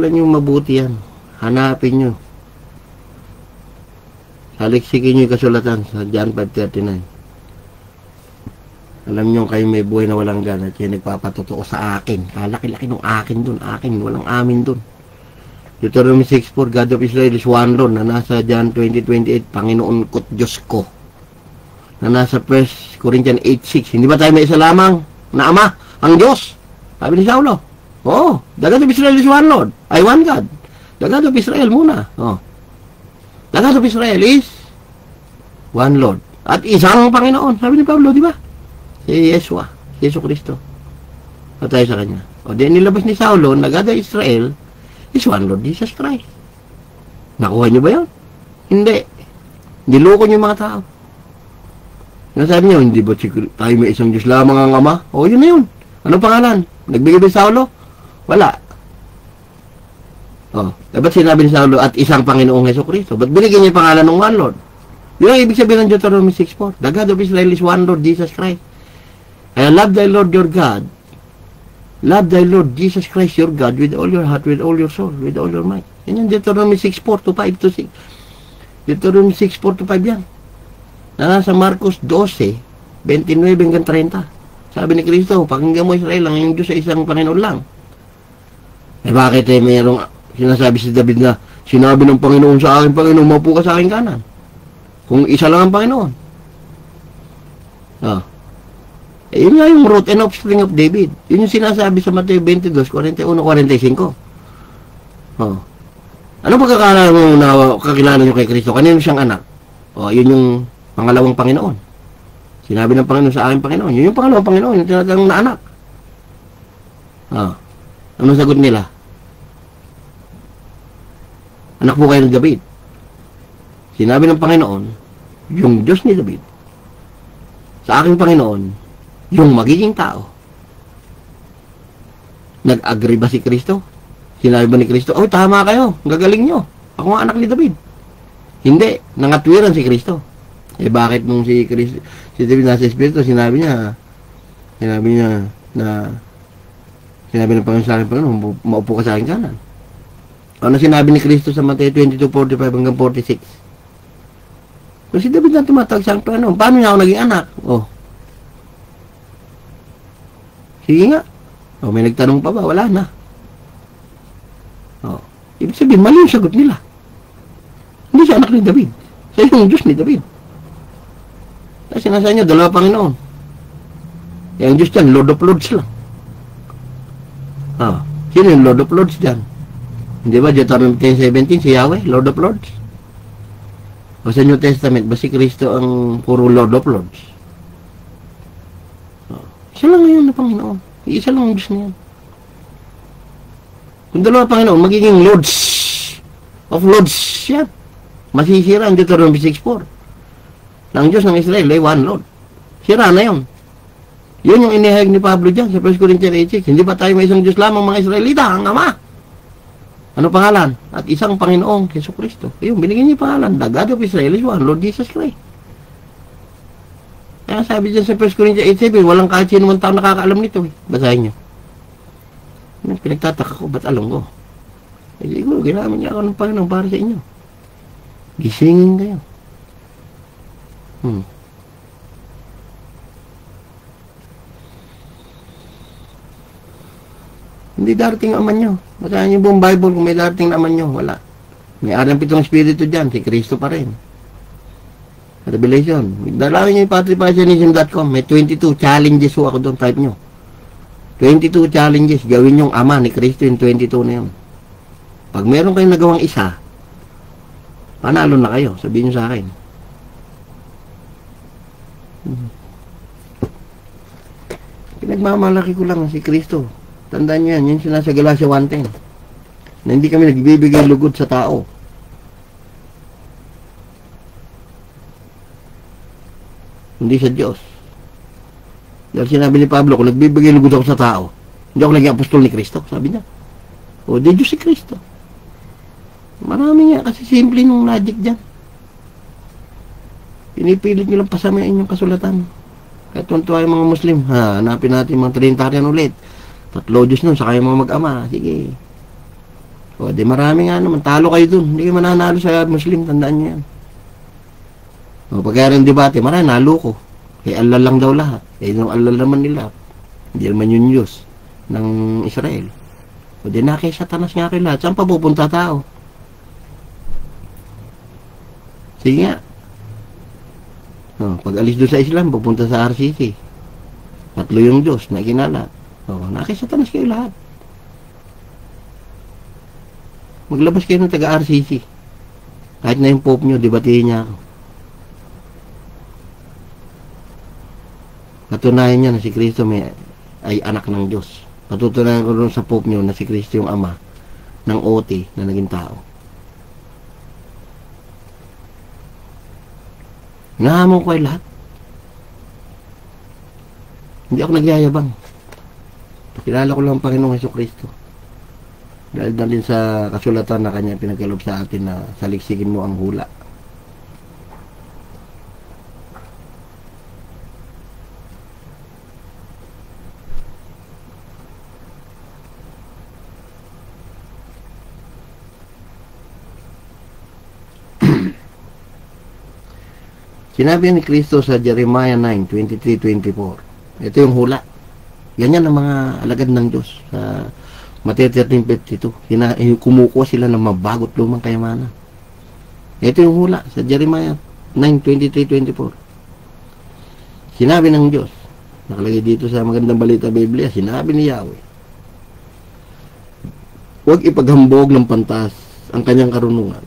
Pag-aralan nyo mabuti yan. Hanapin nyo. Saliksikin nyo yung kasulatan sa John 5:39. Alam nyo kayo may buhay na walang gana at yan nagpapatotoo sa akin. Kalaki-laki nung akin dun. Akin, walang amin dun. Deuteronomy 6:4, God of Israel is one Lord, na nasa John 20:28, Panginoon ko't Diyos ko. Na nasa 1 Corinthians 8:6, hindi ba tayo may isa lamang na Ama, ang Diyos? Sabi ni Saulo. Oo, the God of Israel is one Lord. Ay, one God. The God of Israel muna. Oh. The God of Israel is one Lord. At isang Panginoon. Sabi ni Pablo, di ba? Si Yeshua, si Yesu Cristo. Patay sa kanya. O, di nilabas ni Saulo, na God of Israel is one Lord Jesus Christ. Nakuha niyo ba yun? Hindi. Niloko niyo mga tao. Nasabi niyo, hindi ba tayo may isang Diyos lamang ang Ama? O, yun na yun. Anong pangalan? Nagbigay ba Saulo? Wala. O, dapat sinabi ni Saulo at isang Panginoong Hesus Kristo. Ba't binigyan niya yung pangalan ng one Lord? Yun ang ibig sabihin ng Deuteronomy 6:4. The God of Israel is one Lord Jesus Christ. Kaya love thy Lord your God. Love thy Lord Jesus Christ your God with all your heart, with all your soul, with all your mind. Yan yung Deuteronomy 6:4 to 5 to 6. Deuteronomy 6:4 to 5 yan. Na sa Marcos 12, 29 hanggang 30. Sabi ni Kristo, pakinggan mo Israel, ang iyong Diyos ay isang Panginoon lang. Eh bakit mayroong sinasabi si David na sinabi ng Panginoon sa akin, Panginoon, maupo ka sa akin kanan. Kung isa lang ang Panginoon. Yun nga yung root and offspring of David. Yun yung sinasabi sa Mateo 22, 41, 45. Ano pagkakala mo na kakilala nyo kay Kristo? Kanino siyang anak? Yun yung pangalawang Panginoon. Sinabi ng Panginoon sa aking Panginoon. Yun yung pangalawang Panginoon, yung tinatawag na anak. Anong sagot nila? Anak po kayo ng David. Sinabi ng Panginoon, yung Diyos ni David, sa aking Panginoon, yung magiging tao. Nag-agree ba si Kristo? Sinabi ba ni Kristo, tama kayo, gagaling nyo. Ako ang anak ni David. Hindi, nangatwiran si Kristo. Bakit nung si David nasa Espiritu, sinabi niya na sinabi ng Panginoon sa akin, Panginoon, maupo ka sa akin kanan. Ano sinabi ni Kristo sa Mateo 22:45 hanggang 46? Kung si David na tumatawag sa akin, Panginoon, paano niya ako naging anak? Sige nga. May nagtanong pa ba? Wala na. Ibig sabihin, mali yung sagot nila. Hindi siya anak ni David. Siya yung Diyos ni David. Kasi nasa inyo, dalawa Panginoon. Yung Diyos dyan, Lord of Lords lang. Sino yung Lord of Lords dyan? Hindi ba, Deuteronomy 10:17, si Yahweh, Lord of Lords? O sa New Testament, ba si Kristo ang puro Lord of Lords? Isa lang ngayon na Panginoon. Isa lang ang Diyos na yan. Kung dalawa Panginoon, magiging Lords of Lords yan. Masisira ang Deuteronomy 6:4. Ang Diyos ng Israel ay one Lord. Sira na yun. Yun yung inihayag ni Pablo dyan sa 1 Corinthians 8:6. Hindi ba tayo may isang Diyos lamang mga Israelita? Ang Ama. Ano pangalan? At isang Panginoong Hesus Kristo. Ayun, binigyan niya pangalan. The God of Israel is one Lord Jesus Christ. Kaya sabi dyan sa 1 Corinthians 8:7, walang kahit sino man tao nakakaalam nito. Basahin nyo. Pinagtataka ko, ba't alam ko? Siguro, ginamit niya ako ng Panginoon para sa inyo. Gisingin kayo. Hindi darating ang Ama nyo. Basahin nyo buong Bible kung may darating na Ama nyo. Wala. May alam pitong Espiritu dyan. Si Kristo pa rin. Revelation. Dalawin nyo yung patripassionism.com. May 22 challenges ho ako doon. Type nyo. 22 challenges. Gawin yung Ama ni Kristo yung 22 na yun. Pag meron kayong nagawang isa, panalo na kayo. Sabihin nyo sa akin. Pinagmamalaki ko lang si Kristo. Tandaan nyo yan. Yung sinasa Galatia 1:10. Na hindi kami nagbibigay lugod sa tao. Hindi sa Diyos. Dahil sinabi ni Pablo, kung nagbibigay lugod ako sa tao, hindi ako naging apostol ni Kristo, sabi niya. Di Diyos si Kristo. Marami nga, kasi simple nung logic dyan. Pinipilit nyo lang pasamain yung kasulatan. Kaya tuntua yung mga Muslim, hanapin natin mga Trinitarian ulit. 3 Diyos nun, saka yung mga mag-ama. Sige. O, di marami nga naman. Talo kayo dun. Hindi kayo mananalo sa Muslim. Tandaan nyo yan. O, pagkaya rin debate, marami, nalo ko. Eh, Allah lang daw lahat. Eh, yung Allah naman nila. Hindi naman yung Diyos ng Israel. O, di na kay Satanas nga kayo lahat. Saan pa pupunta tao? Sige nga. O, pag alis doon sa Islam, pupunta sa RCC. Tatlo yung Diyos na kinala. O, na kay Satanas kayo lahat. Maglabas kayo ng taga-RCC. Kahit na yung Pope nyo, debatehin niya ako. Patunayan niya na si Kristo ay anak ng Diyos. Patutunayan ko rin sa Pope nyo na si Kristo yung ama ng OT na naging tao. Nahamon ko ay lahat. Hindi ako nagyayabang. Kilala ko lang ang Panginoong Jesucristo. Dahil na din sa kasulatan na kanya pinagkalob sa atin na saliksikin mo ang hula. Sinabi ni Kristo sa Jeremiah 9:23-24. Ito yung hula. Yan ang mga alagad ng Diyos sa Mateo 13:52. Kumukuha sila ng mabagot lumang kayamanan. Ito yung hula sa Jeremiah 9:23-24. Sinabi ng Diyos, nakalagay dito sa Magandang Balita Biblia, sinabi ni Yahweh, huwag ipaghambog ng pantas ang kanyang karunungan.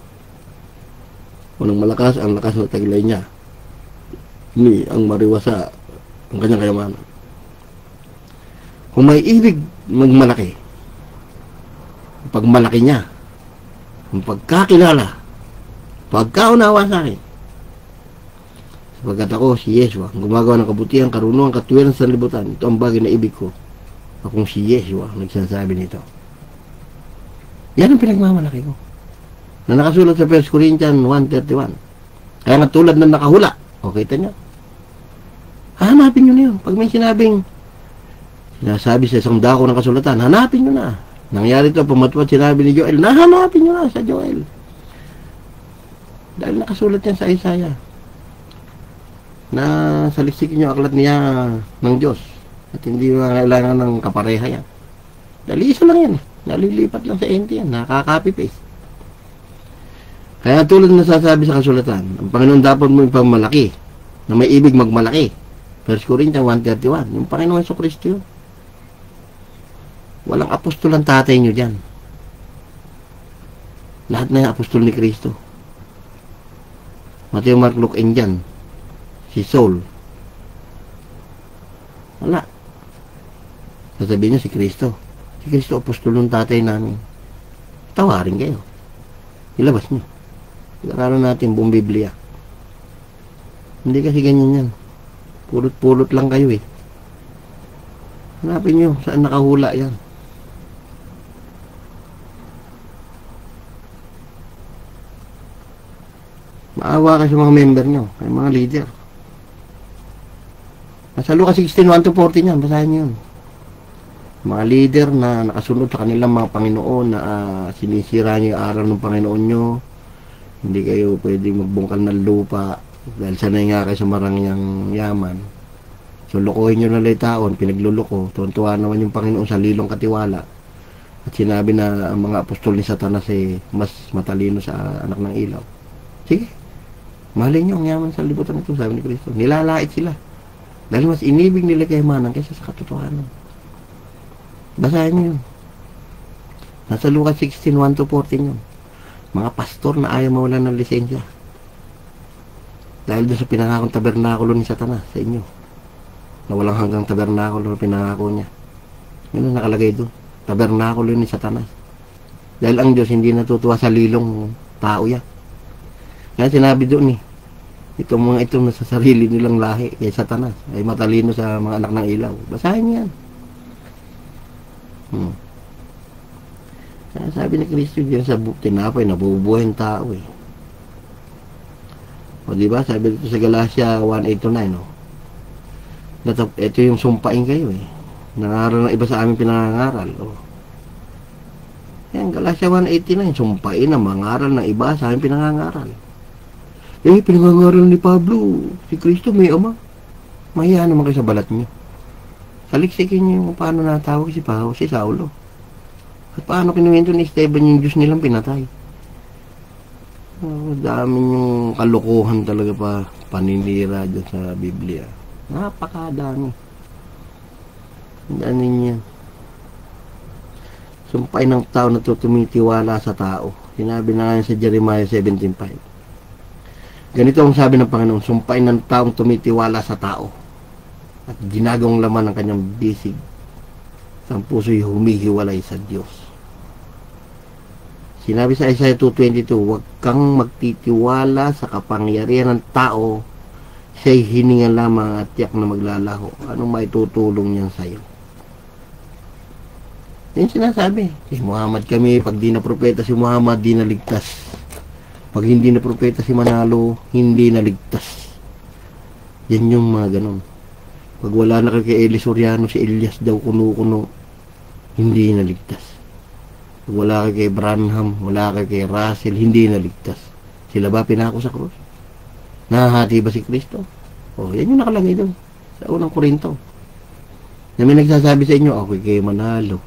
Unang malakas ang lakas ng taglay niya. Ni ang mariwasa ang kanyang kayamanan. Kung may ibig magmalaki, pagmalaki niya, ang pagkakilala, pagkaunawa sa akin, sapagkat ako si Yeshua, ang gumagawa ng kabutihan, karunungan, katuwiran sa libutan, ito ang bagay na ibig ko. Akong si Yeshua nagsasabi nito. Yan ang pinagmamalaki ko, na nakasulat sa 1 Corinthians 1:31. Kaya nga tulad ng nakahula, o kita nyo, hanapin nyo na yun. Pag may sinasabi sa isang dako ng kasulatan, hanapin nyo na. Nangyari ito, pumatwad sinabi ni Joel, nahanapin nyo na sa Joel. Dahil nakasulat yan sa Isaiah, na saliksikin nyo aklat niya ng Diyos. At hindi kailangan ng kapareha yan. Dahil isa lang yan. Nalilipat lang sa ente yan. Nakaka-copy-paste. Kaya tulad na sasabi sa kasulatan, ang Panginoon dapat mo ipagmalaki, na may ibig magmalaki. 1 Corinthians 1:31. Yung Panginoon Jesucristo yun. Walang apostol ang tatay nyo dyan. Lahat na yung apostol ni Kristo. Mateo, Mark, Luke, and John. Si Saul. Wala. Sasabihin nyo si Kristo. Si Kristo apostol ng tatay namin. Tawarin kayo. Ilabas nyo. Ilakaran natin buong Biblia. Hindi kasi ganyan yan. Pulot-pulot lang kayo eh. Hanapin nyo saan nakahula yan. Maawa kayo sa mga member nyo, kay mga leader. Nasa Lucas 16:1-14 yan, basahin nyo yun. Mga leader na nakasunod sa kanilang mga Panginoon na sinisira nyo yung aral ng Panginoon nyo. Hindi kayo pwedeng magbungkal ng lupa dahil sanay nga kayo sa marangyang yaman. So lukuhin nyo na lang taon, pinagluloko. Tuwan-tuwa naman yung Panginoon sa lilong katiwala. At sinabi na ang mga apostol ni Satanas ay mas matalino sa anak ng ilaw. Sige, mahalin nyo ang yaman sa libutan ito, sabi ni Kristo. Nilalait sila. Dahil mas inibig nila kayamanan kaysa sa katotohanan. Basahin nyo yun. Nasa Lucas 16:1-14 yun. Mga pastor na ayaw mawalan ng lisensya. Dahil doon sa pinangakong tabernakulo ni Satanas sa inyo. Na walang hanggang tabernakulo na pinangako niya. Yun ang nakalagay doon. Tabernakulo ni Satanas. Dahil ang Diyos hindi natutuwa sa lilong tao yan. Kaya sinabi doon eh, itong mga ito na sa sarili nilang lahi, kay Satanas, ay matalino sa mga anak ng ilaw. Basahin niyo yan. Kaya sabi ni Kristo diyan sa tinapay, nabubuhay ang tao eh. O diba, sabi dito sa Galatia 1:8-9, no? Ito yung sumpain kayo eh. Nangaral ng iba sa aming pinangangaral. O. Yan, Galatia 1:89, sumpain ang mangaral ng iba sa aking pinangangaral. Pinangangaral ni Pablo, si Kristo may ama. Mahiya naman kayo sa balat niyo. Saliksikin niyo kung paano natawag si Saulo. At paano kinuwento ni Esteban yung Diyos nilang pinatay. Dami yung kalokohan talaga pa paninira dyan sa Biblia. Napakadami. Ano yan? Sumpay ng tao na tumitiwala sa tao. Sinabi na nga sa Jeremiah 17:5. Ganito ang sabi ng Panginoon, sumpay ng taong tumitiwala sa tao at ginagawang laman ng kanyang bisig. Ang puso'y humihiwalay sa Diyos. Sinabi sa Isaiah 2:22, huwag kang magtitiwala sa kapangyarihan ng tao, siya'y hininga lamang at tiyak na maglalaho. Anong maitutulong niyan sa'yo? Yan sinasabi. Si Muhammad kami, pag di na propeta si Muhammad, di naligtas. Pag hindi na propeta si Manalo, hindi naligtas. Yan yung mga ganun. Pag wala na kay Eli Soriano, si Elias daw kuno-kuno, hindi naligtas. Pag wala kay Branham, wala kay Russell, hindi naligtas. Sila ba pinako sa krus? Nahahati ba si Kristo? Yan yung nakalagay doon sa unang Korinto. Na may nagsasabi sa inyo, ako kay Manalo,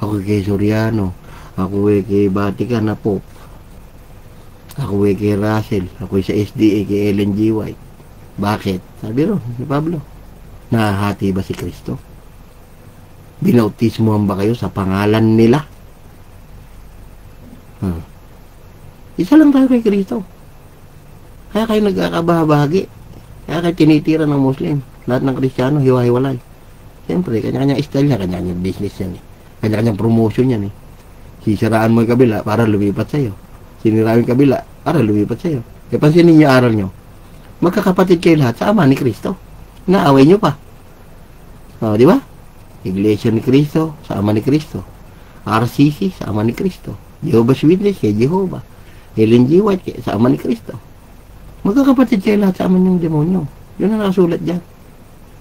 ako kay Soriano, ako kay Vatican na Pope, ako kay Russell, ako sa SDA kay Ellen G. White. Bakit? Sabi ro ni Pablo, nahahati ba si Kristo? Binautismohan ba kayo sa pangalan nila? Isa lang tayo kay Kristo. Kaya kayo nagkakabahagi. Kaya kayo tinitira ng Muslim. Lahat ng Kristiyano, hiwa-hiwalay. Siyempre, kanya-kanyang style niya, kanya-kanyang business yan. Kanya-kanyang promotion yan. Sisiraan mo yung kabila para lumipat sa'yo. Siniraan yung kabila para lumipat sa'yo. Pansinin niyo aral nyo. Magkakapatid kayo lahat sa Ama ni Kristo. Naaway nyo pa. Di ba? Iglesia ni Kristo sa Ama ni Kristo. RCC sa Ama ni Kristo. Jehovah's Witness kay Jehovah. Ellen G. White sa Ama ni Kristo. Magkakapatid kayo lahat sa Ama ng demonyo. Yun ang nakasulat dyan.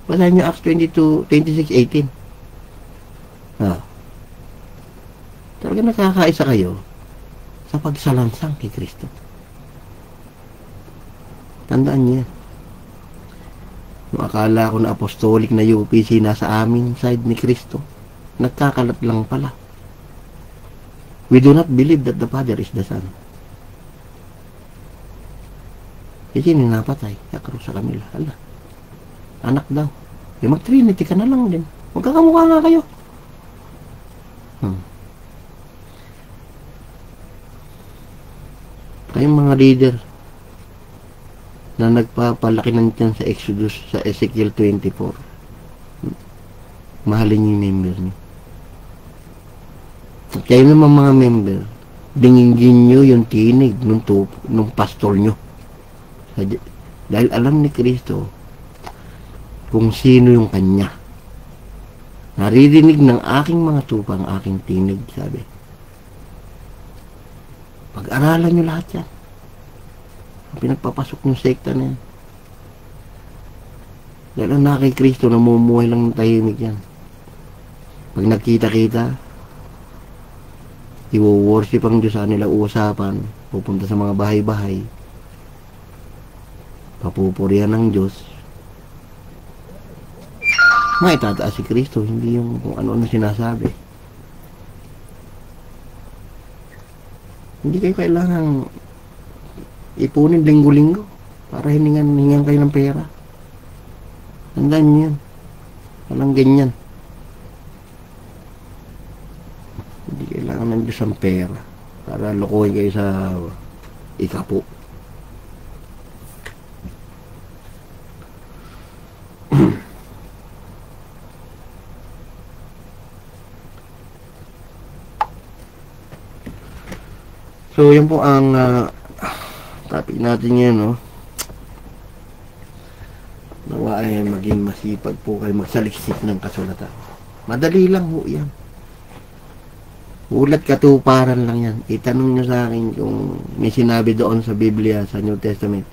Basahin nyo Acts 26:18. Talaga nakakaisa kayo sa pagsalansang kay Kristo. Tandaan niya. Nung akala ko na apostolic na UPC nasa aming side ni Kristo, nagkakalat lang pala. We do not believe that the Father is the Son. Kasi ninapatay sa krus sa kanila. Anak daw. Mag-Trinity ka na lang din. Magkakamukha nga kayo. Kayong mga leader na nagpapalaki ng tiyan sa Exodus, sa Ezekiel 24. Mahalin niyo yung member niyo. At kayo naman mga member, dingingin niyo yung tinig nung pastor niyo. Dahil alam ni Kristo kung sino yung kanya. Naririnig ng aking mga tupa ang aking tinig, sabi. Pag-aralan nyo lahat yan. Ang pinagpapasok ng sekta na yan. Dahil ang na kay Kristo, namumuhay lang ng tahimik yan. Pag nagkita-kita, i-worship ang Diyos sa nila usapan, pupunta sa mga bahay-bahay, papupurihan ng Diyos, maitataas si Kristo, hindi yung kung ano-ano sinasabi. Hindi kayo kailangang ipunin linggo-linggo para hiningan kayo ng pera. Tandaan nyo yan. Walang ganyan. Hindi kailangan ng Diyos ang pera para lokohin kayo sa ikapo. So, yan po ang topic natin ngayon, no? Nawa ay maging masipag po kayo magsaliksik ng kasulatan. Madali lang ho yan. Ulat katuparan lang yan. Itanong nyo sa akin kung may sinabi doon sa Biblia, sa New Testament.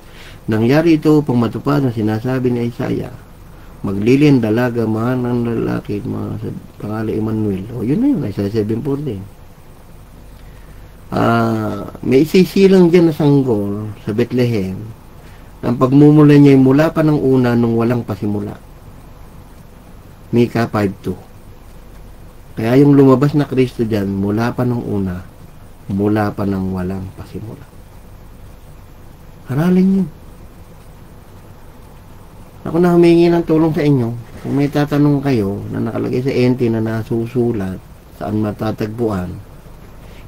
Nangyari ito pang matupad na sinasabi ni Isaiah. Maglilin, dalaga, mahal ng lalaki, mga pangalan Emmanuel. O, yun na yun, Isaiah 7:14. May isisilang dyan na sanggol sa Bethlehem. Ang pagmumula niya ay mula pa ng una nung walang pasimula. Mika 5:2. Kaya yung lumabas na Kristo dyan, mula pa ng una, mula pa ng walang pasimula. Aralin yun. Ako na humingi ng tulong sa inyo. Kung may tatanong kayo na nakalagay sa NT na nasusulat, saan matatagpuan,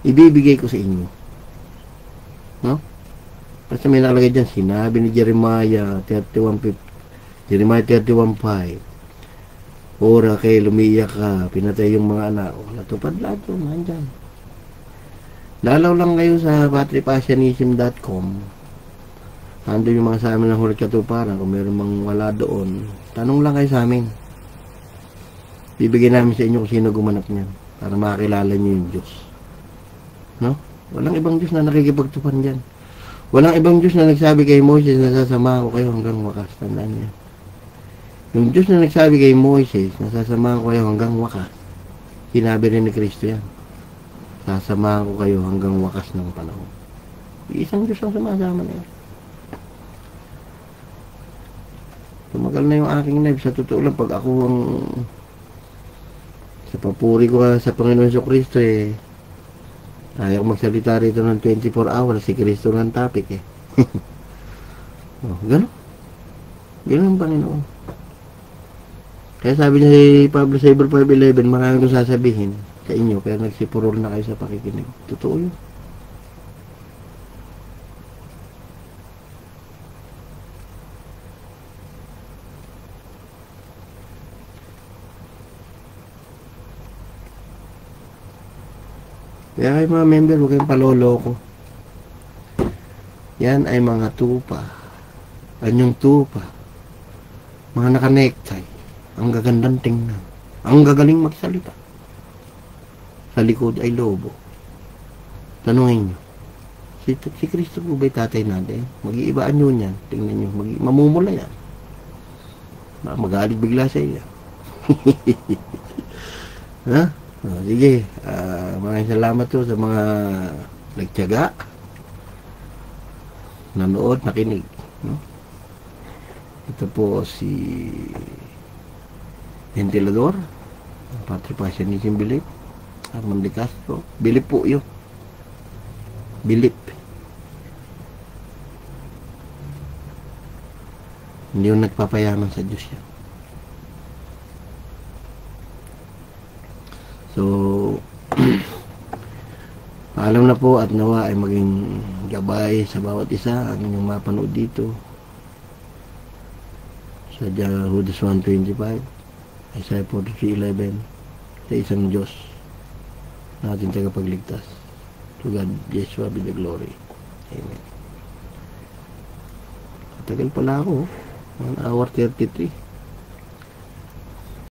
ibibigay ko sa inyo. No? Kasi may nakalagay dyan, sinabi ni Jeremiah 31:5, Jeremiah 31:5, ora kay lumiyak ka, pinatay yung mga anak. Natupad lahat yun, nandyan. Dalaw lang kayo sa patripasyanism.com. Ando yung mga sa amin ng hulat katuparan. Kung meron mang wala doon, tanong lang kayo sa amin. Bibigyan namin sa inyo kung sino gumanap niyan para makakilala niyo yung Diyos. No? Walang ibang Diyos na nakikipagtupan dyan. Walang ibang Diyos na nagsabi kay Moses na sasamahan ko kayo hanggang wakas. Tandaan niya. Yung Diyos na nagsabi kay Moses na sasamahan ko kayo hanggang wakas, sinabi rin ni Kristo yan. Sasamahan ko kayo hanggang wakas ng panahon. Isang Diyos ang sumasama na yan. Tumagal na yung aking life. Sa totoo lang, pag ako ang sa papuri ko sa Panginoon sa Kristo, ayaw magsalita rito ng 24 hours. Si Kristo ng topic gano'n. Gano'n ang Panginoon. Kaya sabi niya si Pablo sa Hebrew 5:11, maraming kong sasabihin sa inyo, pero nagsipurol na kayo sa pakikinig. Totoo yun. Kaya kayo mga member, huwag kayong paloloko. Yan ay mga tupa. Anyong tupa. Mga naka-necktie. Ang gagandang tingnan. Ang gagaling magsalita. Sa likod ay lobo. Tanungin nyo. Si Kristo po ba'y tatay natin? Mag-iibaan nyo yan. Tingnan nyo. Mamumula yan. Magalit bigla sa iyo. Ha? Sige, maraming salamat po sa mga nagtiyaga, nanood, nakinig. No? Ito po si Ventilador, Patripasyanism Bilip, Armand de Castro. Bilip po yun. Bilip. Hindi yung nagpapayaman sa Diyos yan. So, paalam na po at nawa ay maging gabay sa bawat isa ang inyong mapanood dito sa Judas 1:25, Isaiah 43:11, sa isang Diyos na ating tagapagligtas. To God, Yeshua be the glory. Amen. Tagal pala ako, 1 hour 33.